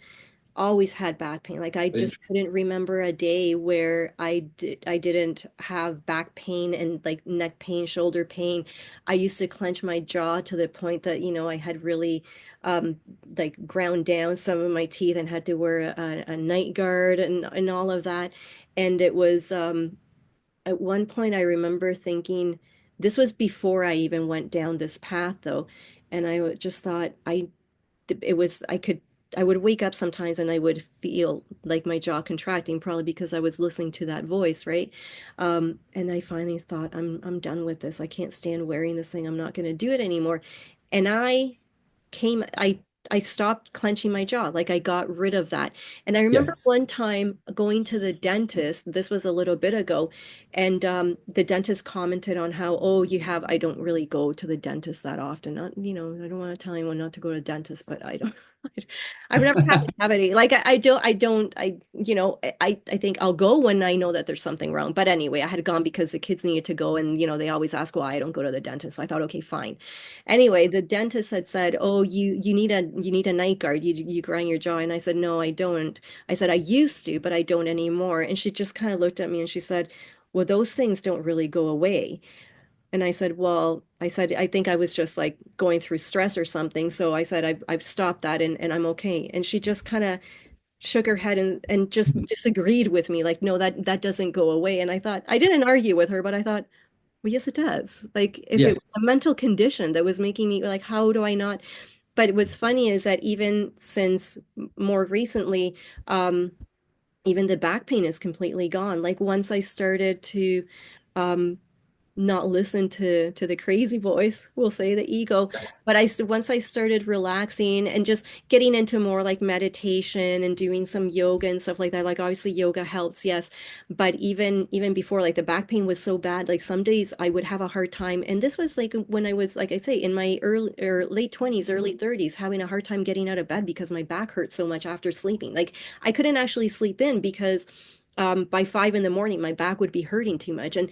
always had back pain. Like I just couldn't remember a day where I didn't have back pain and like neck pain, shoulder pain. I used to clench my jaw to the point that, I had really um like ground down some of my teeth and had to wear a night guard and all of that. And it was at one point I remember thinking this was before I even went down this path though. And just thought it was I would wake up sometimes and I would feel like my jaw contracting, probably because I was listening to that voice, right? And I finally thought, I'm done with this. I can't stand wearing this thing. I'm not going to do it anymore. And came I stopped clenching my jaw. Like I got rid of that. And I remember Yes. one time going to the dentist, this was a little bit ago, and the dentist commented on how, oh, I don't really go to the dentist that often. Not, I don't want to tell anyone not to go to the dentist, but I don't I've never had to have any. Like I think I'll go when I know that there's something wrong. But anyway, I had gone because the kids needed to go, and they always ask why I don't go to the dentist. So I thought, okay, fine. Anyway, the dentist had said, "Oh, you need a night guard. You grind your jaw." And I said, "No, I don't." I said, "I used to, but I don't anymore." And she just kind of looked at me and she said, "Well, those things don't really go away." And I said, "Well," I said, "I think I was just like going through stress or something." So I said, I've stopped that and I'm okay." And she just kind of shook her head and just disagreed with me. Like, no, that doesn't go away. And I thought, I didn't argue with her, but I thought, well, yes, it does. Like, if Yeah. it was a mental condition that was making me like, how do I not? But what's funny is that even since more recently, um, even the back pain is completely gone. Like once I started to um, not listen to the crazy voice, we'll say the ego. Yes. But once I started relaxing and just getting into more like meditation and doing some yoga and stuff like that, like obviously yoga helps, yes. But even before, like the back pain was so bad, like some days I would have a hard time. And this was like when I was, like I say, in my early or late 20s, early 30s, having a hard time getting out of bed because my back hurt so much after sleeping. Like I couldn't actually sleep in because by 5 in the morning, my back would be hurting too much. And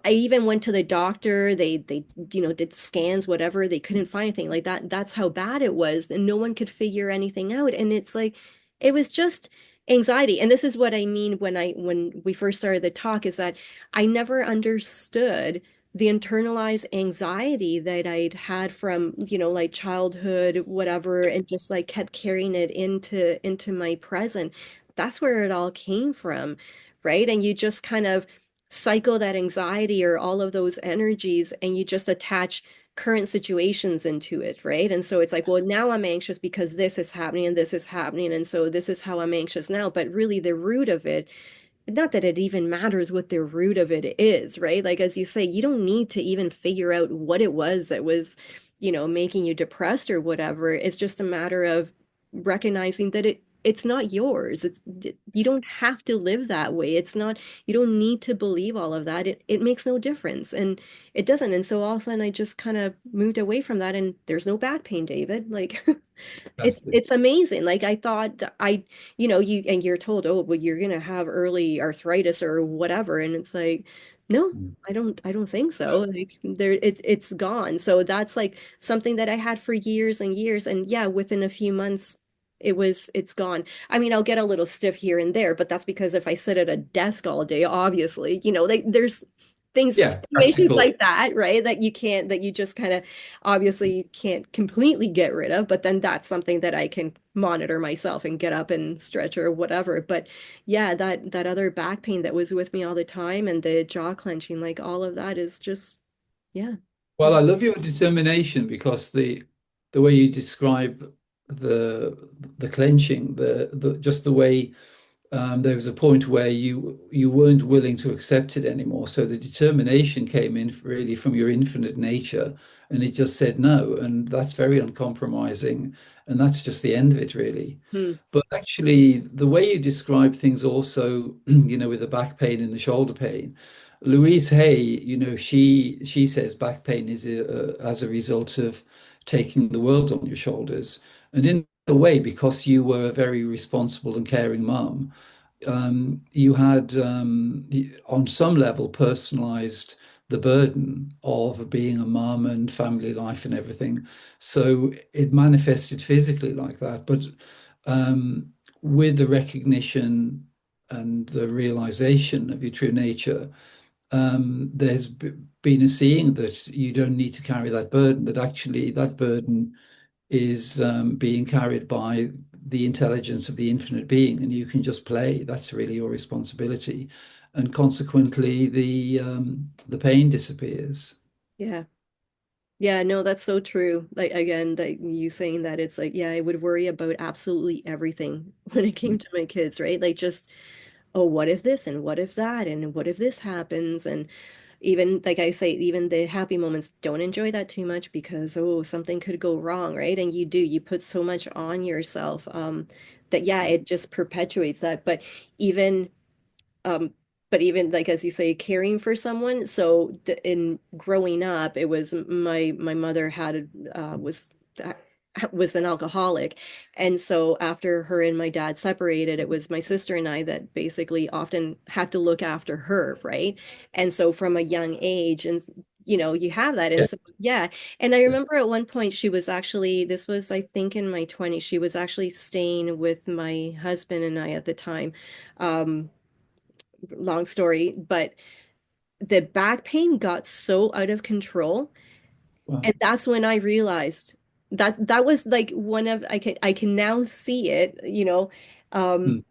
I even went to the doctor. They did scans, whatever. They couldn't find anything like that. That's how bad it was, and no one could figure anything out. And it's like it was just anxiety. And this is what I mean when we first started the talk is that I never understood the internalized anxiety that I'd had from, like childhood, whatever, and just like kept carrying it into my present. That's where it all came from, right? And you just kind of cycle that anxiety or all of those energies and you just attach current situations into it, right? And so it's like, well, now I'm anxious because this is happening and this is happening. And so this is how I'm anxious now. But really, the root of it, not that it even matters what the root of it is, right? Like, as you say, you don't need to even figure out what it was that was, making you depressed or whatever. It's just a matter of recognizing that it's not yours. You don't have to live that way. It's not, you don't need to believe all of that. It makes no difference. And it doesn't. And so all of a sudden I just kind of moved away from that and there's no back pain, David. Like it's Fantastic. it's amazing. Like I thought that you're told, oh, well, you're gonna have early arthritis or whatever, and it's like, no, Mm. I don't think so. No. Like it's gone. So that's like something that I had for years and years, and yeah, within a few months, it's gone. I mean, I'll get a little stiff here and there, but that's because if I sit at a desk all day, obviously, like there's things, Yeah, situations practical. like that, right? That you just kind of obviously can't completely get rid of, but then that's something that I can monitor myself and get up and stretch or whatever. But yeah, that other back pain that was with me all the time and the jaw clenching, like all of that is just, yeah. Well, It's, I love your determination because the way you describe the clenching, the just the way there was a point where you weren't willing to accept it anymore. So the determination came in really from your infinite nature, and it just said no, and that's very uncompromising, and that's just the end of it, really. hmm, But actually, the way you describe things also, with the back pain and the shoulder pain, Louise Hay, she says back pain is as a result of taking the world on your shoulders. And in a way, because you were a very responsible and caring mum, you had, on some level, personalized the burden of being a mum and family life and everything. So it manifested physically like that. But um, with the recognition and the realization of your true nature, there's been a seeing that you don't need to carry that burden, that actually that burden is being carried by the intelligence of the infinite being, and you can just play. That's really your responsibility, and consequently, the pain disappears. yeah. Yeah, no, that's so true. Like again, that you saying that it's like, yeah, I would worry about absolutely everything when it came to my kids, right? Like just, oh, what if this and what if that and what if this happens? And even like I say, even the happy moments, don't enjoy that too much because oh, something could go wrong, right? And you put so much on yourself that yeah, it just perpetuates that. Even um but even like as you say, caring for someone. So in growing up, it was my mother had was an alcoholic. And so after her and my dad separated, it was my sister and I that basically often had to look after her, right? And so from a young age, and you have that. And Yeah. so yeah. And I remember at one point she was actually, this was I think in my 20s, she was actually staying with my husband and I at the time. Um, long story, but the back pain got so out of control. Wow. And that's when I realized, that was like one of I can now see it, um Mm.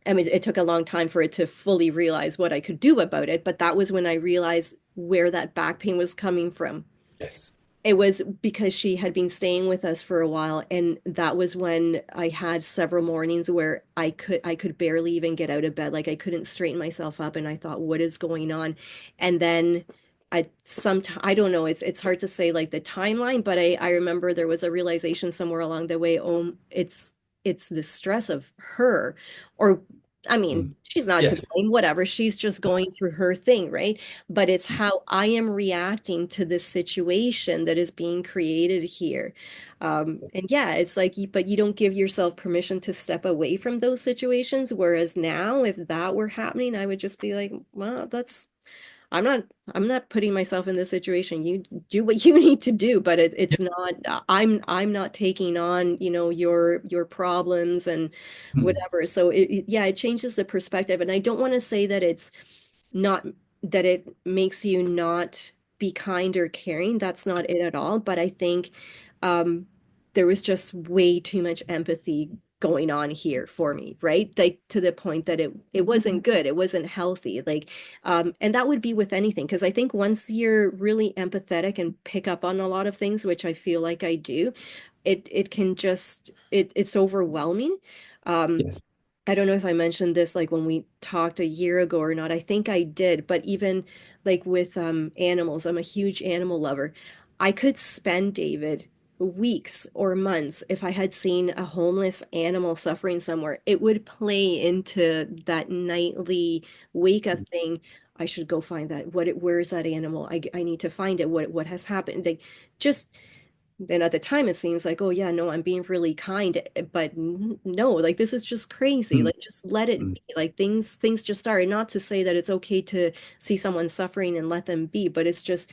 I mean, it took a long time for it to fully realize what I could do about it, but that was when I realized where that back pain was coming from. Yes. It was because she had been staying with us for a while, and that was when I had several mornings where I could barely even get out of bed. Like I couldn't straighten myself up, and I thought, what is going on? And then I don't know, it's hard to say like the timeline, but I remember there was a realization somewhere along the way, oh, it's the stress of her, or I mean, Mm. she's not to Yes. blame, whatever. She's just going through her thing, right? But it's how I am reacting to this situation that is being created here. And yeah, it's like, but you don't give yourself permission to step away from those situations. Whereas now, if that were happening, I would just be like, well, I'm not, I'm not putting myself in this situation. You do what you need to do, but Yeah. it's not, I'm not taking on, your problems and Mm. whatever. So yeah, it changes the perspective. And I don't want to say that it's not that it makes you not be kind or caring. That's not it at all. But I think um, there was just way too much empathy going on here for me, right? Like to the point that it wasn't good. It wasn't healthy. Like, and that would be with anything. Because I think once you're really empathetic and pick up on a lot of things, which I feel like I do, it can just it's overwhelming. Um, Yes. I don't know if I mentioned this like when we talked a year ago or not. I think I did, but even like with animals, I'm a huge animal lover. I could spend, David, weeks or months if I had seen a homeless animal suffering somewhere. It would play into that nightly wake up thing. I should go find that. Where is that animal? I need to find it. What has happened? Like just then at the time it seems like, oh yeah, no, I'm being really kind, but no, like this is just crazy. Mm. Like just let it Mm. be. Like things just are. And not to say that it's okay to see someone suffering and let them be, but it's just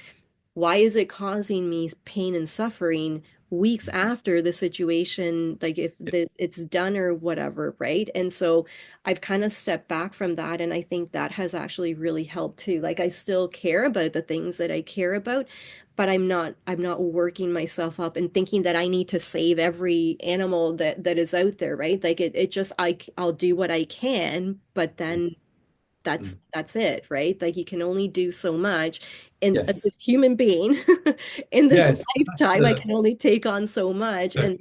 why is it causing me pain and suffering weeks after the situation, like if it's done or whatever, right? And so I've kind of stepped back from that, and I think that has actually really helped too. Like I still care about the things that I care about, but I'm not working myself up and thinking that I need to save every animal that is out there, right? Like it just I'll do what I can, but then Mm. that's it, right? Like you can only do so much. And as a Yes. human being in this Yes. That's lifetime, I the can only take on so much. the-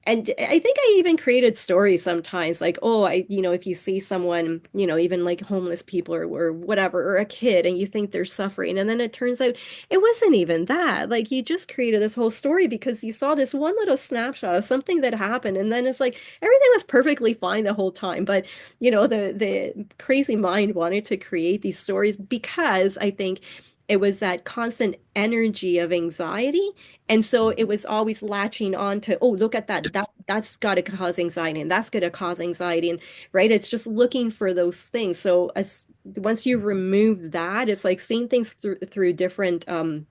And I think I even created stories sometimes like, oh, if you see someone, even like homeless people or whatever, or a kid, and you think they're suffering, and then it turns out it wasn't even that. Like you just created this whole story because you saw this one little snapshot of something that happened, and then it's like everything was perfectly fine the whole time. But the crazy mind wanted to create these stories because I think it was that constant energy of anxiety, and so it was always latching on to, oh, look at that. yes. That's got to cause anxiety, and that's going to cause anxiety. And right, it's just looking for those things. So as once you remove that, it's like seeing things through different,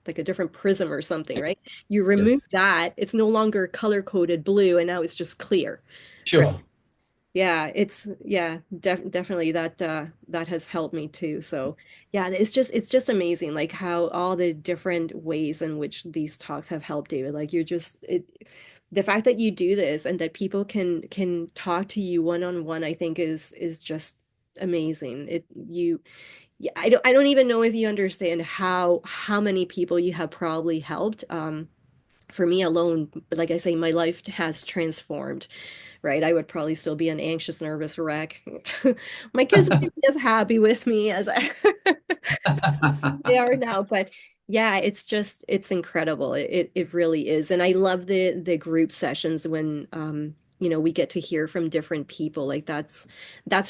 like a different prism or something, right? You remove Yes. that, it's no longer color coded blue, and now it's just clear. Right. Sure. Yeah, yeah, definitely that has helped me too. So, yeah, it's just amazing like how all the different ways in which these talks have helped David. Like the fact that you do this and that people can talk to you one on one, I think is just amazing. Yeah, I don't even know if you understand how many people you have probably helped. For me alone, like I say, my life has transformed, right? I would probably still be an anxious, nervous wreck. My kids wouldn't be as happy with me as they are now, but yeah, it's incredible. It really is. And I love the group sessions when we get to hear from different people. Like that's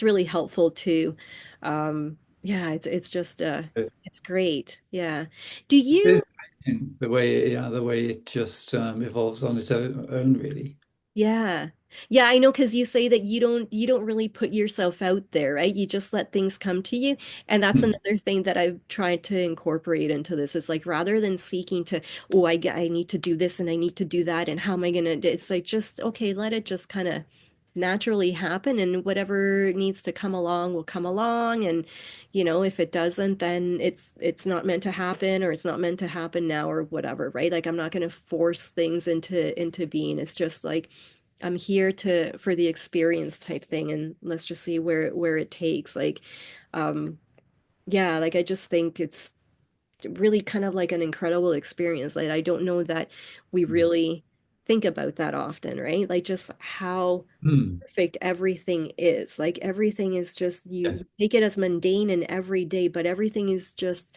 really helpful too. Yeah, it's just It it's great. Yeah. Do is you amazing the way it just evolves on its own really. Yeah. Yeah, I know because you say that you don't really put yourself out there, right? You just let things come to you. And that's Mm. another thing that I've tried to incorporate into this. It's like rather than seeking to, oh, I need to do this and I need to do that and how am I gonna do it's like just okay, let it just kind of naturally happen, and whatever needs to come along will come along. And if it doesn't, then it's not meant to happen, or it's not meant to happen now, or whatever, right? Like I'm not going to force things into being. It's just like I'm here to for the experience type thing, and let's just see where it takes. Like yeah, like I just think it's really kind of like an incredible experience. Like I don't know that we really think about that often, right? Like just how Mm. perfect everything is. Like everything is just Yeah. you take it as mundane and everyday, but everything is just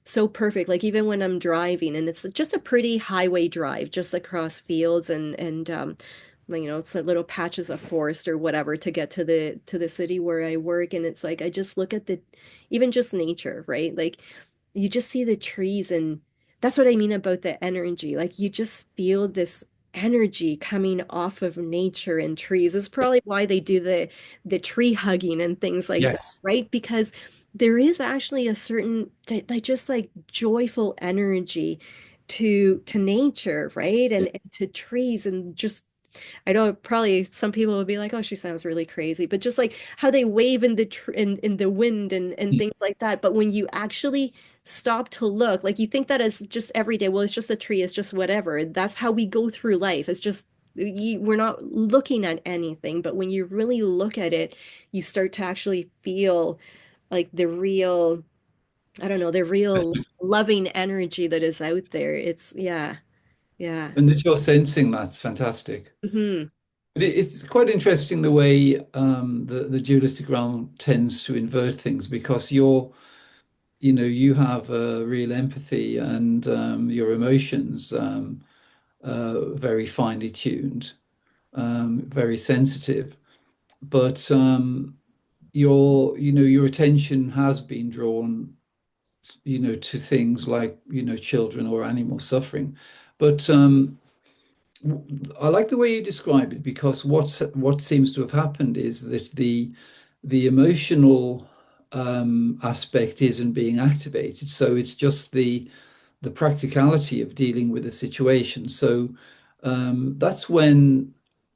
so perfect. Like even when I'm driving and it's just a pretty highway drive just across fields and like, it's a little patches of forest or whatever to get to the city where I work. And it's like I just look at the even just nature, right? Like you just see the trees, and that's what I mean about the energy. Like you just feel this energy coming off of nature and trees. It's probably why they do the tree hugging and things like that, Yes. right? Because there is actually a certain like just like joyful energy to nature, right? And to trees, and just I know probably some people would be like, "Oh, she sounds really crazy," but just like how they wave in the in the wind and Mm. things like that. But when you actually stop to look, like you think that as just every day, well, it's just a tree, it's just whatever. That's how we go through life. It's just we're not looking at anything, but when you really look at it, you start to actually feel like the real, I don't know, the real loving energy that is out there. It's yeah, yeah. And that you're sensing that's fantastic. Hmm. But it's quite interesting the way the dualistic realm tends to invert things because you have real empathy and your emotions very finely tuned, very sensitive. But your attention has been drawn, to things like, children or animal suffering. But I like the way you describe it because what seems to have happened is that the emotional aspect isn't being activated. So it's just the practicality of dealing with the situation. So that's when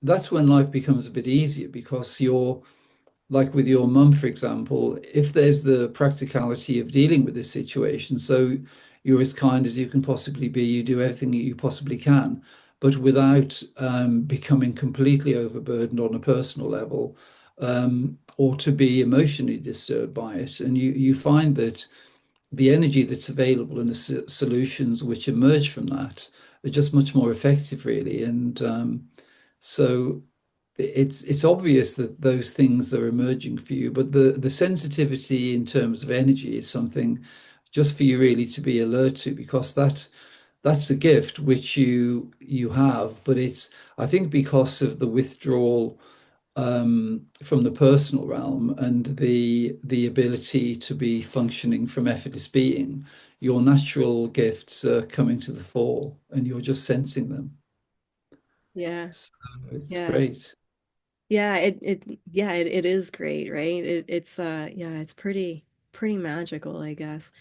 life becomes a bit easier because you're like with your mum, for example, if there's the practicality of dealing with this situation, so you're as kind as you can possibly be, you do everything that you possibly can, but without becoming completely overburdened on a personal level, or to be emotionally disturbed by it. And you find that the energy that's available and the solutions which emerge from that are just much more effective, really. And so it's obvious that those things are emerging for you, but the sensitivity in terms of energy is something just for you really to be alert to because that's a gift which you have, but it's I think because of the withdrawal from the personal realm and the ability to be functioning from effortless being, your natural gifts are coming to the fore and you're just sensing them. Yeah. So it's Yeah. great. Yeah, it is great, right? It's yeah, it's pretty magical, I guess.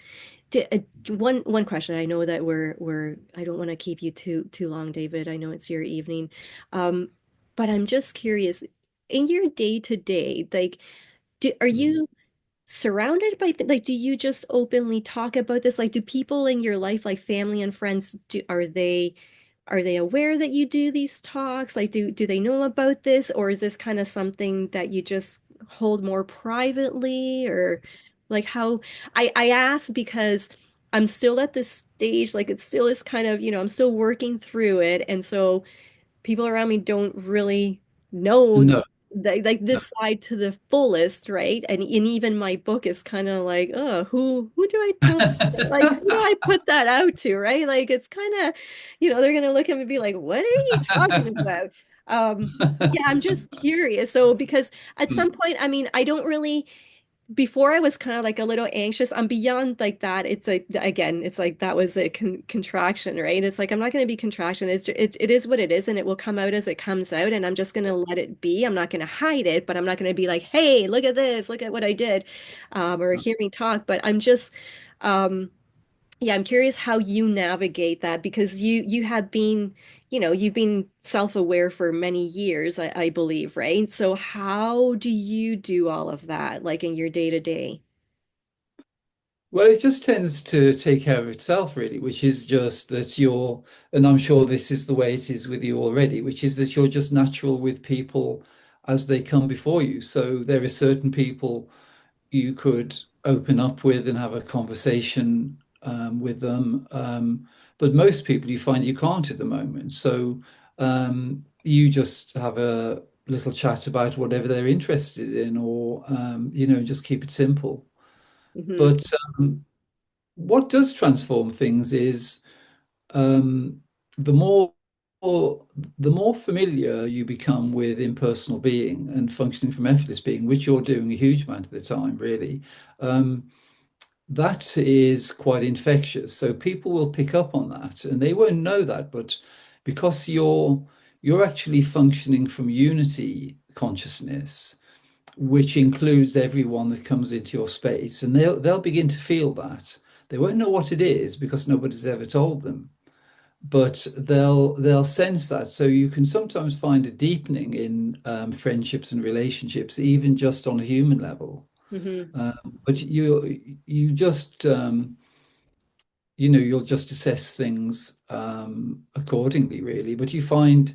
One question. I know that we're I don't want to keep you too long, David. I know it's your evening. Um, but I'm just curious, in your day to day, like are Mm. you surrounded by like do you just openly talk about this? Like do people in your life, like family and friends, are they aware that you do these talks? Like, do they know about this, or is this kind of something that you just hold more privately, or like how? I ask because I'm still at this stage, like it still is kind of, I'm still working through it, and so people around me don't really know No. like No. this side to the fullest, right? And even my book is kind of like, oh, who do I tell? Like, who do I put that out to, right? Like, it's kind of, they're gonna look at me and be like, what are you talking about? Yeah, I'm just curious. So, because at some point, I mean, I don't really before I was kind of like a little anxious. I'm beyond like that. It's like again, it's like that was a contraction, right? It's like I'm not going to be contraction. It is what it is, and it will come out as it comes out, and I'm just going to let it be. I'm not going to hide it, but I'm not going to be like, hey, look at this, look at what I did, or hear me talk. But I'm just, um, Yeah, I'm curious how you navigate that because you have been, you've been self-aware for many years, I believe, right? So how do you do all of that, like in your day to day? Well, it just tends to take care of itself, really, which is just that you're, and I'm sure this is the way it is with you already, which is that you're just natural with people as they come before you. So there are certain people you could open up with and have a conversation with them. But most people you find you can't at the moment. So you just have a little chat about whatever they're interested in, or, just keep it simple. Hmm. But what does transform things is um, the more the more familiar you become with impersonal being and functioning from effortless being, which you're doing a huge amount of the time, really. Um, that is quite infectious. So people will pick up on that, and they won't know that, but because you're actually functioning from unity consciousness, which includes everyone that comes into your space, and they'll begin to feel that. They won't know what it is because nobody's ever told them, but they'll sense that. So you can sometimes find a deepening in friendships and relationships, even just on a human level. Hmm. But you just you'll just assess things accordingly, really. But you find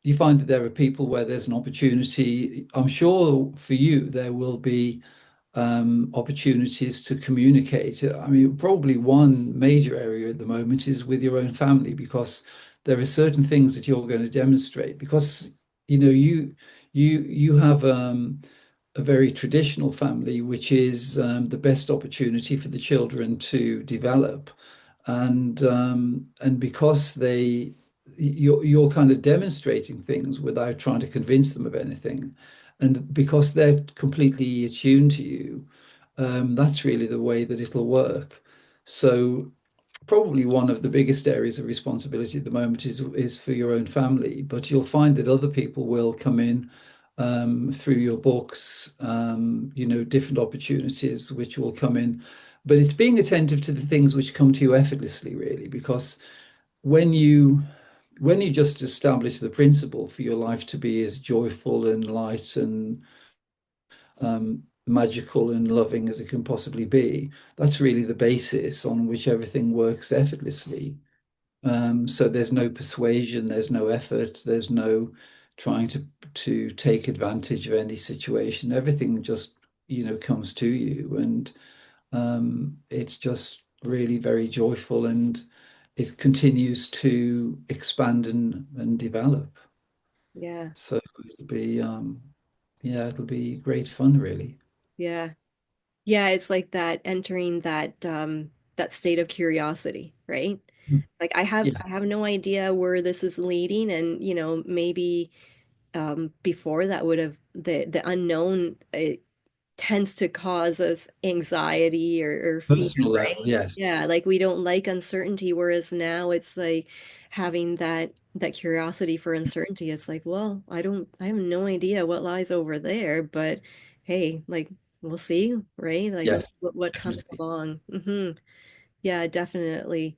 that there are people where there's an opportunity. I'm sure for you there will be opportunities to communicate. I mean, probably one major area at the moment is with your own family, because there are certain things that you're going to demonstrate, because you have a very traditional family, which is the best opportunity for the children to develop, and because you're kind of demonstrating things without trying to convince them of anything, and because they're completely attuned to you, that's really the way that it'll work. So probably one of the biggest areas of responsibility at the moment is for your own family, but you'll find that other people will come in through your books, different opportunities which will come in. But it's being attentive to the things which come to you effortlessly, really, because when you when you just establish the principle for your life to be as joyful and light and magical and loving as it can possibly be, that's really the basis on which everything works effortlessly. So there's no persuasion, there's no effort, there's no trying to take advantage of any situation. Everything just, comes to you, and it's just really very joyful, and it continues to expand and develop. Yeah. So it'll be great fun, really. Yeah. Yeah, it's like that entering that state of curiosity, right? Like Yeah, I have no idea where this is leading, and maybe before that would have the unknown, it tends to cause us anxiety or fear, personal level, right? yes, Yeah, like we don't like uncertainty, whereas now it's like having that curiosity for uncertainty. It's like, well, I have no idea what lies over there, but hey, like we'll see, right? Like we'll yes, see what comes definitely. along. Yeah, definitely.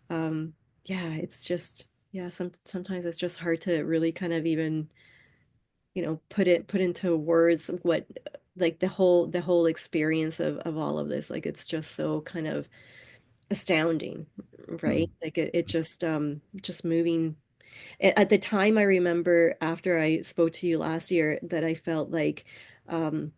Um, yeah, it's just yeah, sometimes it's just hard to really kind of even put into words what like the whole experience of all of this. Like it's just so kind of astounding, right? Mm. Like it just moving. At the time, I remember after I spoke to you last year that I felt like um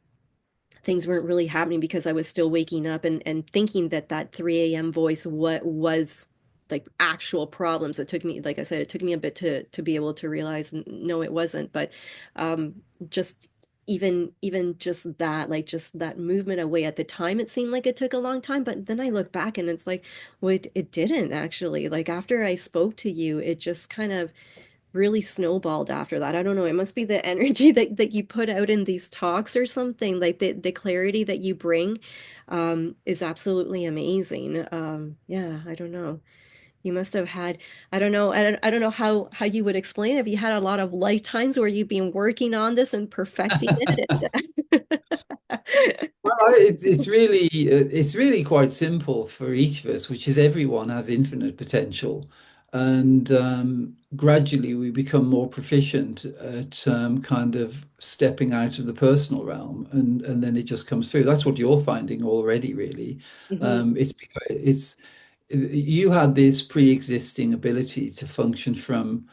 things weren't really happening because I was still waking up and thinking that 3 a.m. voice what was like actual problems. It took me, like I said, it took me a bit to be able to realize no, it wasn't. But um, just even just that, like just that movement away at the time, it seemed like it took a long time. But then I look back and it's like, well, it didn't actually. Like after I spoke to you, it just kind of really snowballed after that. I don't know. It must be the energy that you put out in these talks or something. Like the clarity that you bring is absolutely amazing. Yeah, I don't know. You must have had, I don't know how you would explain it, if you had a lot of lifetimes where you've been working on this and perfecting it. Well, it's really quite simple for each of us, which is everyone has infinite potential, and gradually we become more proficient at kind of stepping out of the personal realm, and then it just comes through. That's what you're finding already, really. Hmm. It's because it's you had this pre-existing ability to function from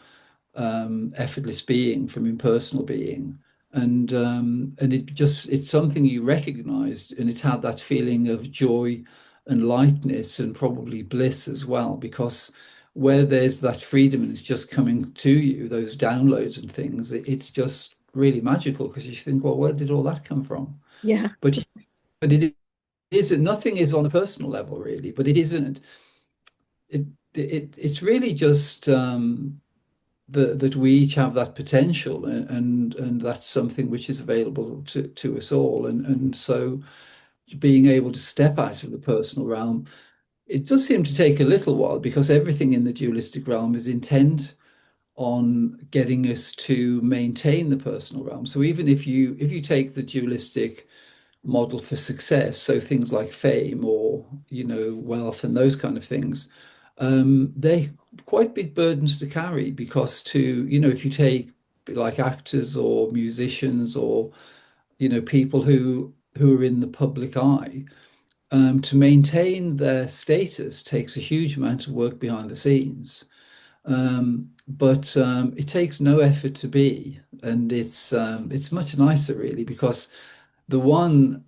effortless being, from impersonal being, and it's something you recognized, and it had that feeling of joy and lightness and probably bliss as well, because where there's that freedom and it's just coming to you, those downloads and things, it's just really magical because you think, well, where did all that come from? Yeah. But it isn't. Nothing is on a personal level really, but it isn't. It's really just. That we each have that potential, and that's something which is available to us all, and so being able to step out of the personal realm, it does seem to take a little while because everything in the dualistic realm is intent on getting us to maintain the personal realm. So even if you take the dualistic model for success, so things like fame or wealth and those kind of things, they're quite big burdens to carry because if you take like actors or musicians or people who are in the public eye, to maintain their status takes a huge amount of work behind the scenes. But it takes no effort to be, and it's much nicer really because the one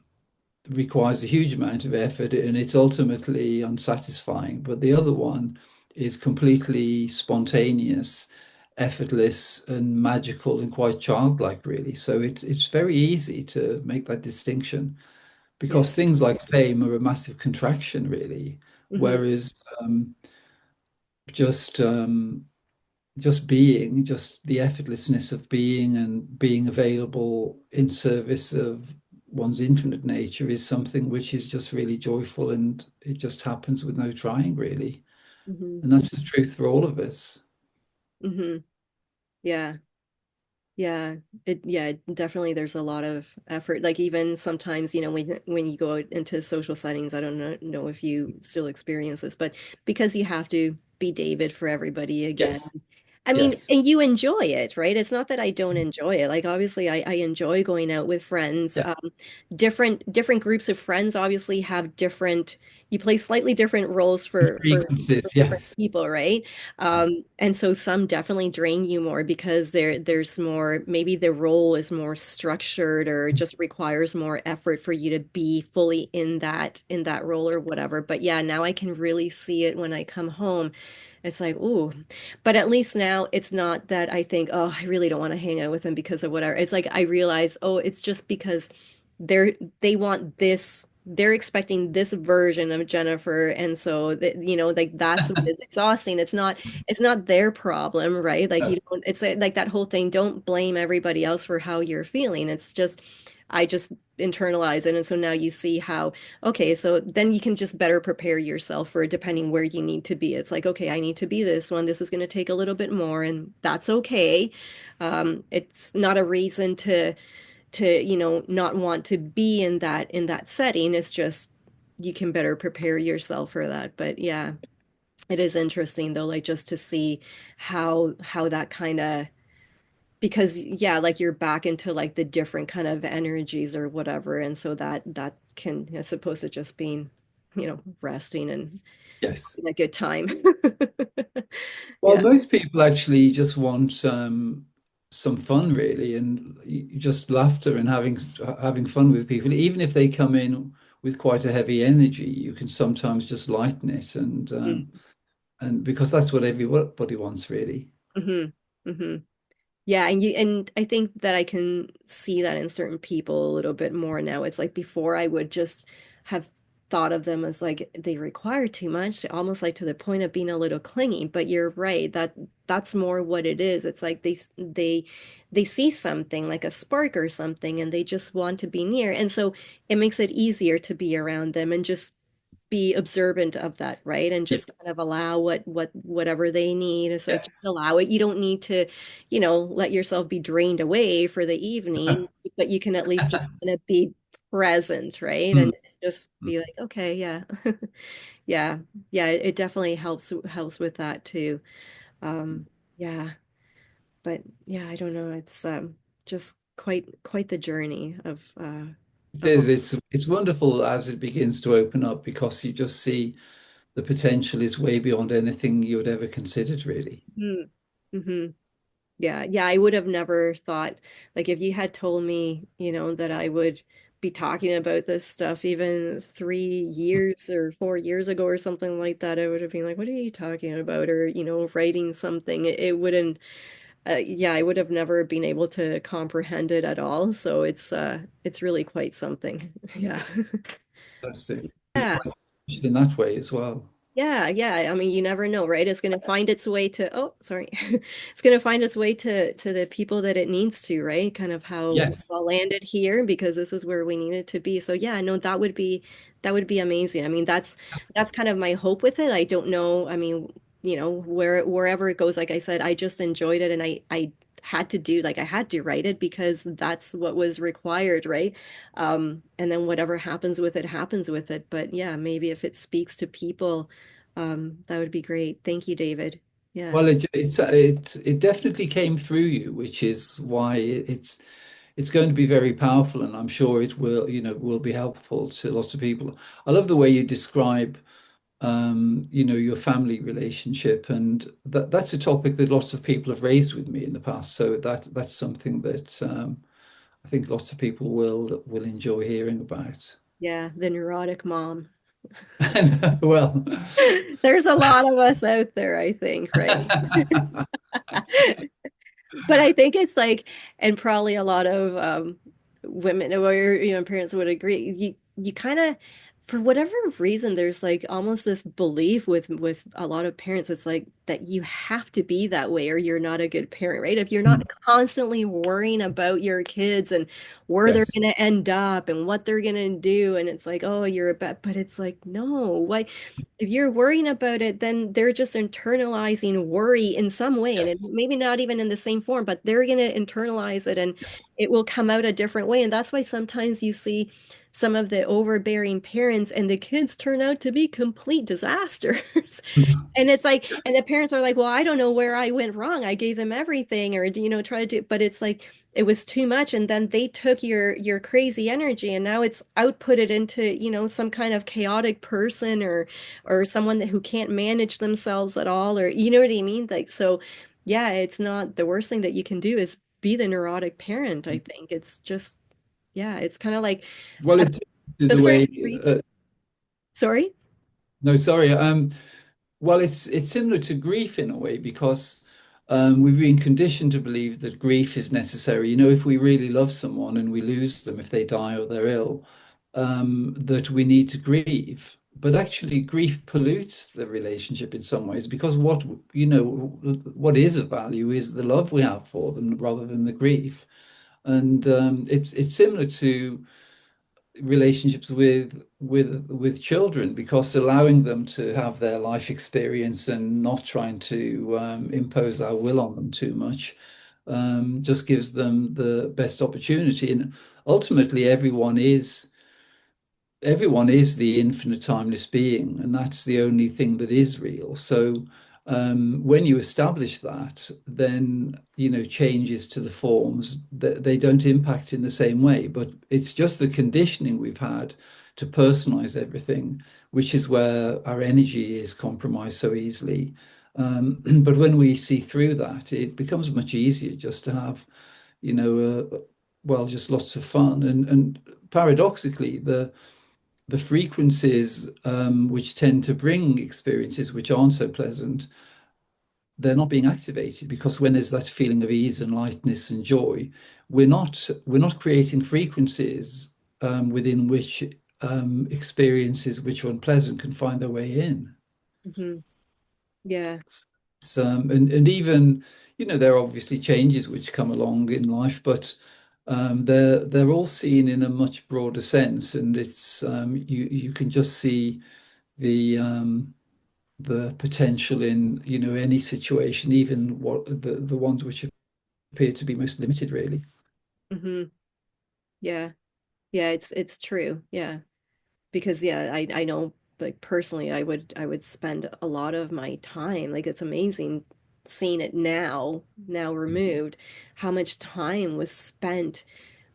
requires a huge amount of effort and it's ultimately unsatisfying. But the other one is completely spontaneous, effortless, and magical and quite childlike, really. So it's very easy to make that distinction Yeah. because things like fame are a massive contraction, really. Hmm. Whereas just just being, just the effortlessness of being and being available in service of one's infinite nature is something which is just really joyful and it just happens with no trying, really. Hmm. And that's the truth for all of us. Hmm. Yeah. Yeah, definitely there's a lot of effort. Like even sometimes, when you go out into social settings, I don't know if you still experience this, but because you have to be David for everybody again. Yes, I mean, yes. and you enjoy it, right? It's not that I don't enjoy it. Like obviously I enjoy going out with friends. Yeah. Different groups of friends obviously have different, you play slightly different roles Frequencies, for different yes. people, right? And so some definitely drain you more because there's more, maybe the role is more structured or just requires more effort for you to be fully in that role or whatever. But yeah, now I can really see it when I come home. It's like, ooh, but at least now it's not that I think, oh, I really don't want to hang out with them because of whatever. It's like I realize, oh, it's just because they're they want this, they're expecting this version of Jennifer, and so that like that's what is exhausting. It's not their problem, right? Like you don't. It's like that whole thing. Don't blame everybody else for how you're feeling. It's just I just internalize it, and so now you see how. Okay, so then you can just better prepare yourself for depending where you need to be. It's like, okay, I need to be this one. This is going to take a little bit more, and that's okay. It's not a reason to, not want to be in that setting. It's just you can better prepare yourself for that. But yeah, it is interesting though, like just to see how that kind of because yeah, like you're back into like the different kind of energies or whatever, and so that can as opposed to just being resting and Yes. having a good time. Well, Yeah. most people actually just want some fun, really, and just laughter and having fun with people. Even if they come in with quite a heavy energy, you can sometimes just lighten it, and because that's what everybody wants, really. Mm-hmm. Hmm. Yeah, and I think that I can see that in certain people a little bit more now. It's like before I would just have thought of them as like they require too much, almost like to the point of being a little clingy. But you're right, that's more what it is. It's like they see something like a spark or something and they just want to be near. And so it makes it easier to be around them and just be observant of that, right? And Yeah. just kind of allow whatever they need. So just Yes. allow it. You don't need to, let yourself be drained away for the evening, but you can at least just kind of be present, right? Mm. And just be like, okay, yeah. Yeah. Yeah, it definitely helps with that too. Um, yeah. But yeah, I don't know. It's just quite the journey It of is. It's wonderful as it begins to open up because you just see the potential is way beyond anything you would ever considered, really. mm-hmm. Yeah, yeah, I would have never thought, like, if you had told me, that I would be talking about this stuff even 3 years or 4 years ago or something like that, I would have been like, what are you talking about? Or, writing something. It wouldn't, yeah, I would have never been able to comprehend it at all. So it's really quite something. Yeah. That's it. Yeah. In that way as well. Yeah, yeah. I mean, you never know, right? It's going to find its way to, oh, sorry. It's going to find its way to the people that it needs to, right? Kind of how we Yes. all landed here because this is where we needed to be. So yeah, no, that would be amazing. I mean, that's kind of my hope with it. I don't know. I mean, wherever it goes, like I said, I just enjoyed it and I had to do like I had to write it because that's what was required, right? And then whatever happens with it happens with it. But yeah, maybe if it speaks to people, that would be great. Thank you, David. Yeah. Well, it definitely came through you, which is why it's going to be very powerful, and I'm sure it will, will be helpful to lots of people. I love the way you describe, your family relationship, and that's a topic that lots of people have raised with me in the past. So that's something that I think lots of people will enjoy hearing about. Yeah, the neurotic mom. And, well, There's a lot of us out there, I think, right? But I think it's like, and probably a lot of women or parents would agree. You kind of, for whatever reason, there's like almost this belief with a lot of parents. It's like that you have to be that way or you're not a good parent, right? If you're not constantly worrying about your kids and where they're yes. going to end up and what they're going to do, and it's like, oh, you're a bad, but it's like, no, like if you're worrying about it, then they're just internalizing worry in some way, and it, Yes. maybe not even in the same form, but they're going to internalize it and Yes. it will come out a different way. And that's why sometimes you see some of the overbearing parents and the kids turn out to be complete disasters. And it's like, and the parents are like, well, I don't know where I went wrong. I gave them everything, or try to do, but it's like it was too much. And then they took your crazy energy and now it's outputted into, some kind of chaotic person or someone who can't manage themselves at all, or you know what I mean? Like, so yeah, it's not the worst thing that you can do is be the neurotic parent, I think. It's just, yeah, it's kind of like Well, a, it is a the certain way. degree. Sorry? No, sorry. Well, it's similar to grief in a way because we've been conditioned to believe that grief is necessary. If we really love someone and we lose them, if they die or they're ill, that we need to grieve. But actually, grief pollutes the relationship in some ways because what is of value is the love we have for them rather than the grief. And it's similar to relationships with children because allowing them to have their life experience and not trying to impose our will on them too much just gives them the best opportunity. And ultimately, everyone is the infinite timeless being, and that's the only thing that is real. So when you establish that, then changes to the forms that they don't impact in the same way. But it's just the conditioning we've had to personalize everything, which is where our energy is compromised so easily. But when we see through that, it becomes much easier just to have, well, just lots of fun. And paradoxically, the frequencies which tend to bring experiences which aren't so pleasant, they're not being activated because when there's that feeling of ease and lightness and joy, we're not creating frequencies within which experiences which are unpleasant can find their way in. Hmm. Yeah. And even there are obviously changes which come along in life, but they're all seen in a much broader sense, and it's you can just see the potential in any situation, even what the ones which appear to be most limited, really. Hmm. Yeah. Yeah, it's true. Yeah. Because yeah, I know like personally I would spend a lot of my time. Like it's amazing seeing it now removed, how much time was spent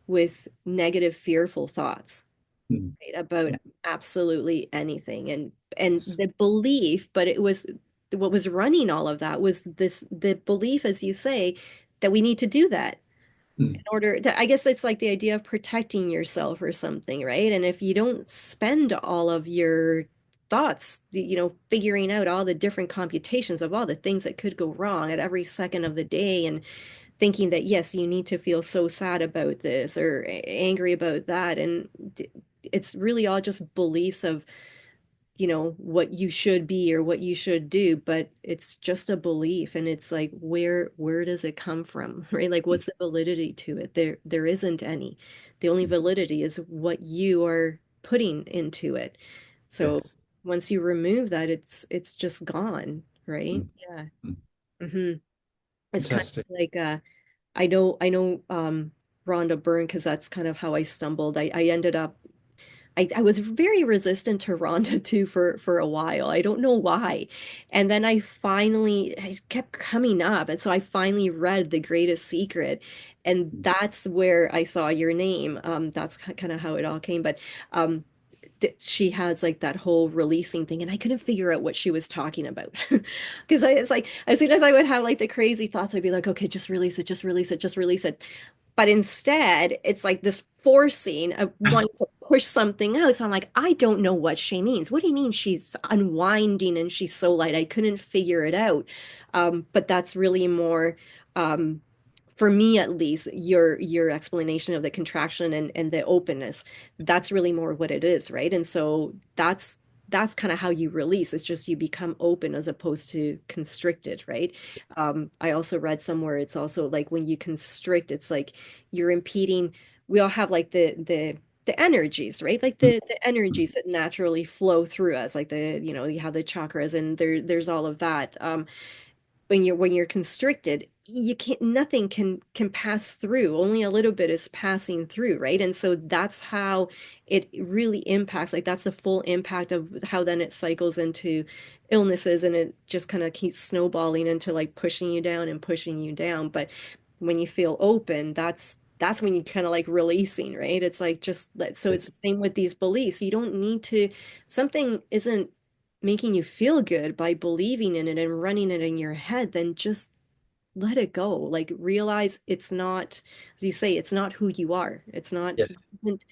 with negative, fearful thoughts, Mm. right, about Mm. absolutely anything. And Yes. the belief, but it was what was running all of that was this the belief, as you say, that we need to do that in Mm. order to, I guess it's like the idea of protecting yourself or something, right? And if you don't spend all of your thoughts, figuring out all the different computations of all the things that could go wrong at every second of the day and thinking that, yes, you need to feel so sad about this or angry about that. And it's really all just beliefs of what you should be or what you should do, but it's just a belief. And it's like, where does it come from? Right? Like, Mm. what's the validity to it? There isn't any. The only validity is what you are putting into it. So Yes. once you remove that, it's just gone, right? Mm. Yeah. Mm. Hmm. It's kind Fantastic. of like I know Rhonda Byrne, because that's kind of how I stumbled. I ended up I was very resistant to Rhonda too for a while. I don't know why. And then I kept coming up. And so I finally read The Greatest Secret. And Mm. that's where I saw your name. That's kind of how it all came. But um, she has like that whole releasing thing, and I couldn't figure out what she was talking about. Because it's like as soon as I would have like the crazy thoughts, I'd be like, okay, just release it, just release it, just release it. But instead, it's like this forcing of wanting to push something out. So I'm like, I don't know what she means. What do you mean she's unwinding and she's so light? I couldn't figure it out. But that's really more, um, for me at least, your explanation of the contraction and the openness. That's really more what it is, right? And so that's kind of how you release. It's just you become open as opposed to constricted, right? I also read somewhere it's also like when you constrict, it's like you're impeding. We all have like the energies, right? Like Mm. the energies that naturally flow through us, like you have the chakras and there's all of that. When you're constricted, you can't nothing can pass through. Only a little bit is passing through, right? And so that's how it really impacts. Like that's the full impact of how then it cycles into illnesses, and it just kind of keeps snowballing into like pushing you down and pushing you down. But when you feel open, that's when you kind of like releasing, right? It's like just so it's the Yes. same with these beliefs. You don't need to, something isn't making you feel good by believing in it and running it in your head, then just let it go. Like realize it's not, as you say, it's not who you are. It's not, Yeah. it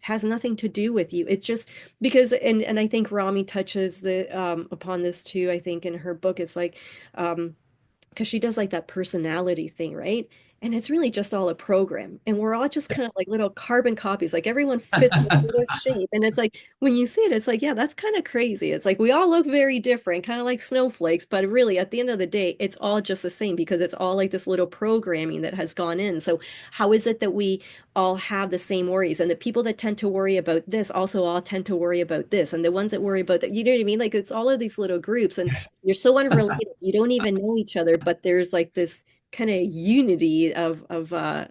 has nothing to do with you. It's just because, and I think Rami touches the upon this too, I think in her book. It's like because she does like that personality thing, right? And it's really just all a program. And we're all just kind of like little carbon copies. Like everyone fits in a little shape. And it's like when you see it, it's like, yeah, that's kind of crazy. It's like we all look very different, kind of like snowflakes, but really at the end of the day, it's all just the same because it's all like this little programming that has gone in. So how is it that we all have the same worries? And the people that tend to worry about this also all tend to worry about this. And the ones that worry about that, you know what I mean? Like it's all of these little groups. And you're so unrelated. You don't even know each other, but there's like this kind of unity of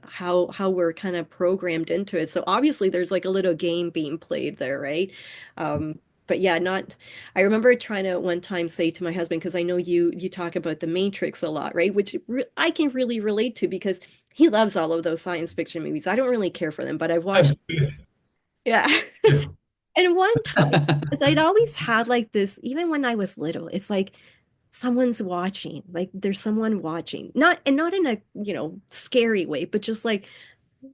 how we're kind of programmed into it. So obviously there's like a little game being played there, right? But yeah, not I remember trying to one time say to my husband, because I know you talk about the Matrix a lot, right? Which I can really relate to because he loves all of those science fiction movies. I don't really care for them, but I've Oh, watched, good. yeah. Good. And one time, because I'd always had like this, even when I was little, it's like someone's watching, like there's someone watching, not in a, scary way, but just like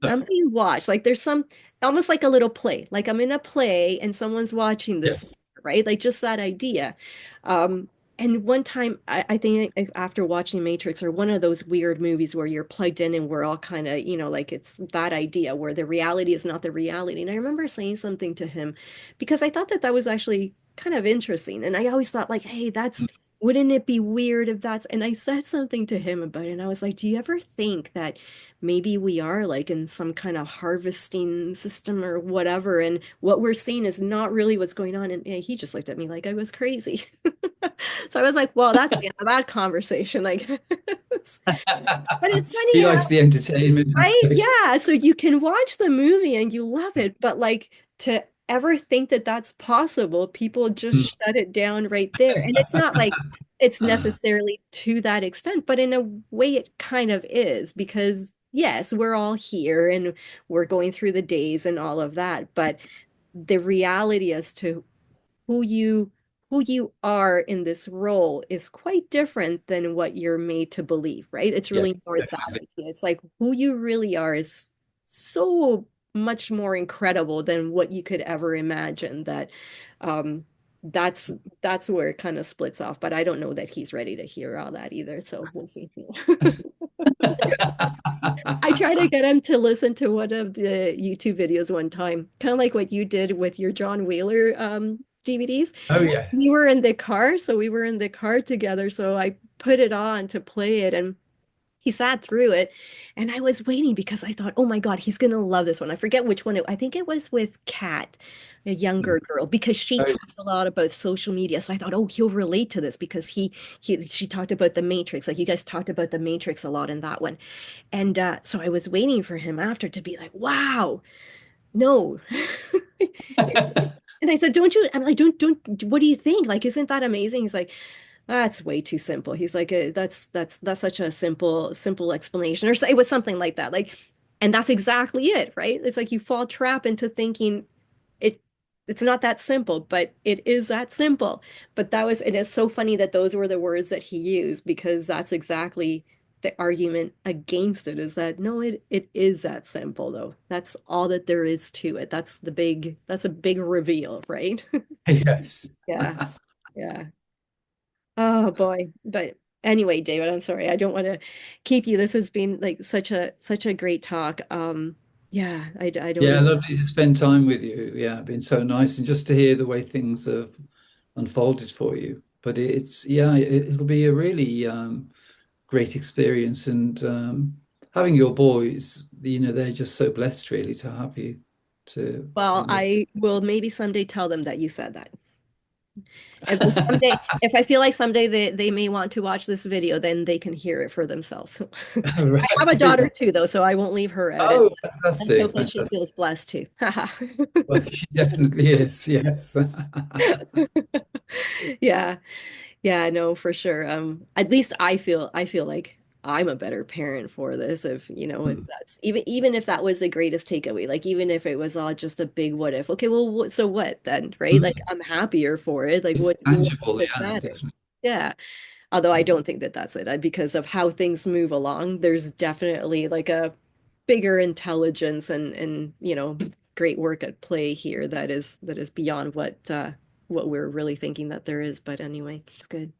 No. I'm being watched. Like there's some almost like a little play, like I'm in a play and someone's watching this, Yes. right? Like just that idea. Um, and one time, I think after watching Matrix or one of those weird movies where you're plugged in and we're all kind of, like it's that idea where the reality is not the reality. And I remember saying something to him because I thought that was actually kind of interesting. And I always thought like, hey, Mm. wouldn't it be weird if that's, and I said something to him about it, and I was like, do you ever think that maybe we are like in some kind of harvesting system or whatever, and what we're seeing is not really what's going on? And he just looked at me like I was crazy. So I was like, well, that's the end of that conversation. Like, but it's He funny how, likes the entertainment right? aspect. Yeah. So you can watch the movie and you love it, but like to ever think that that's possible, people just Mm. shut it down right there. And it's not like it's necessarily to that extent, but in a way it kind of is because yes, we're all here and we're going through the days and all of that, but the reality as to who you who you are in this role is quite different than what you're made to believe, right? It's Yeah, really more that definitely. idea. It's like who you really are is so much more incredible than what you could ever imagine that um that's that's where it kind of splits off. But I don't know that he's ready to hear all that either. So we'll see. I tried to get him to listen to one of the YouTube videos one time, kind of like what you did with your John Wheeler DVDs. Oh, We yes. were in the car, so we were in the car together. So I put it on to play it, and he sat through it. And I was waiting because I thought, oh my God, he's gonna love this one. I forget which one. I think it was with Kat, a younger girl, because she Oh, talks a lot about social media. So I thought, oh, he'll relate to this because she talked about the Matrix. Like you guys talked about the Matrix a lot in that one. And so I was waiting for him after to be like, wow, no. And I said, don't you? I'm like, don't, what do you think? Like, isn't that amazing? He's like, that's way too simple. He's like, that's such a simple explanation. Or it was something like that. Like, and that's exactly it, right? It's like you fall trap into thinking it it's not that simple, but it is that simple. But it is so funny that those were the words that he used because that's exactly the argument against it is that no, it is that simple though. That's all that there is to it. That's a big reveal, right? yes. Yeah. Yeah. Oh boy. But anyway, David, I'm sorry. I don't want to keep you. This has been like such a great talk. Yeah, I don't Yeah, even lovely to spend time with you. Yeah, been so nice, and just to hear the way things have unfolded for you. But yeah, it'll be a really great experience, and having your boys, they're just so blessed, really, to have you. To well, you know, I will maybe someday tell them that you said that. If I feel like someday they may want to watch this video, then they can hear it for themselves. I have a daughter right. too, though, so I won't leave her out. And Oh, let's fantastic, hope that she fantastic. feels blessed too. Well, she definitely is. Yes. Yeah. Yeah, no, for sure. At least I feel like I'm a better parent for this if that's even if that was the greatest takeaway, like even if it was all just a big what if. Okay, well, so what then, right? Like Mm. I'm happier for it. Like It's what tangible, does it yeah, matter? definitely. Yeah. Although I don't think that that's it. Because of how things move along, there's definitely like a bigger intelligence and great work at play here that is beyond what we're really thinking that there is. But anyway, it's good.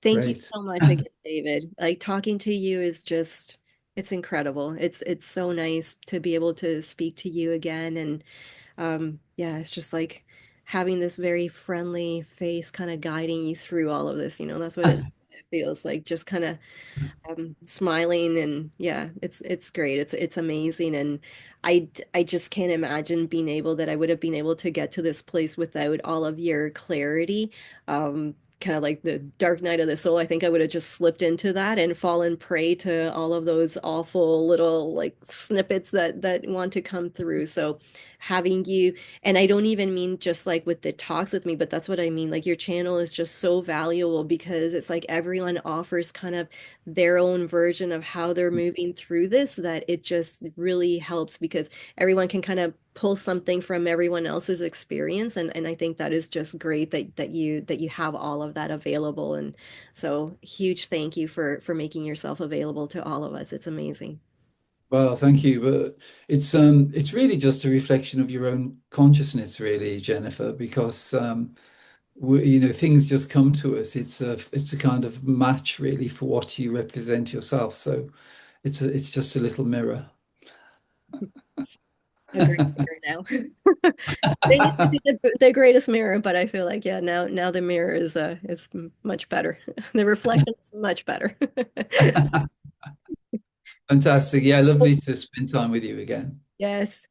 Thank you Great. so much again, David. Like talking to you is just it's incredible. It's so nice to be able to speak to you again and yeah, it's just like having this very friendly face kind of guiding you through all of this, that's what it feels like, just kind of smiling and yeah, it's great. It's amazing and I just can't imagine being able that I would have been able to get to this place without all of your clarity. Kind of like the dark night of the soul. I think I would have just slipped into that and fallen prey to all of those awful little like snippets that want to come through. So having you and I don't even mean just like with the talks with me, but that's what I mean. Like your channel is just so valuable because it's like everyone offers kind of their own version of how they're moving through this, that it just really helps because everyone can kind of pull something from everyone else's experience. And I think that is just great that you have all of that available. And so huge thank you for making yourself available to all of us. It's amazing. Well, thank you. But it's really just a reflection of your own consciousness, really, Jennifer, because things just come to us. It's a kind of match, really, for what you represent yourself. So it's just a little mirror. a great mirror now. They used to be the greatest mirror, but I feel like yeah, now the mirror is much better. The reflection is much better. Fantastic. Yeah, lovely to spend time with you again. Yes.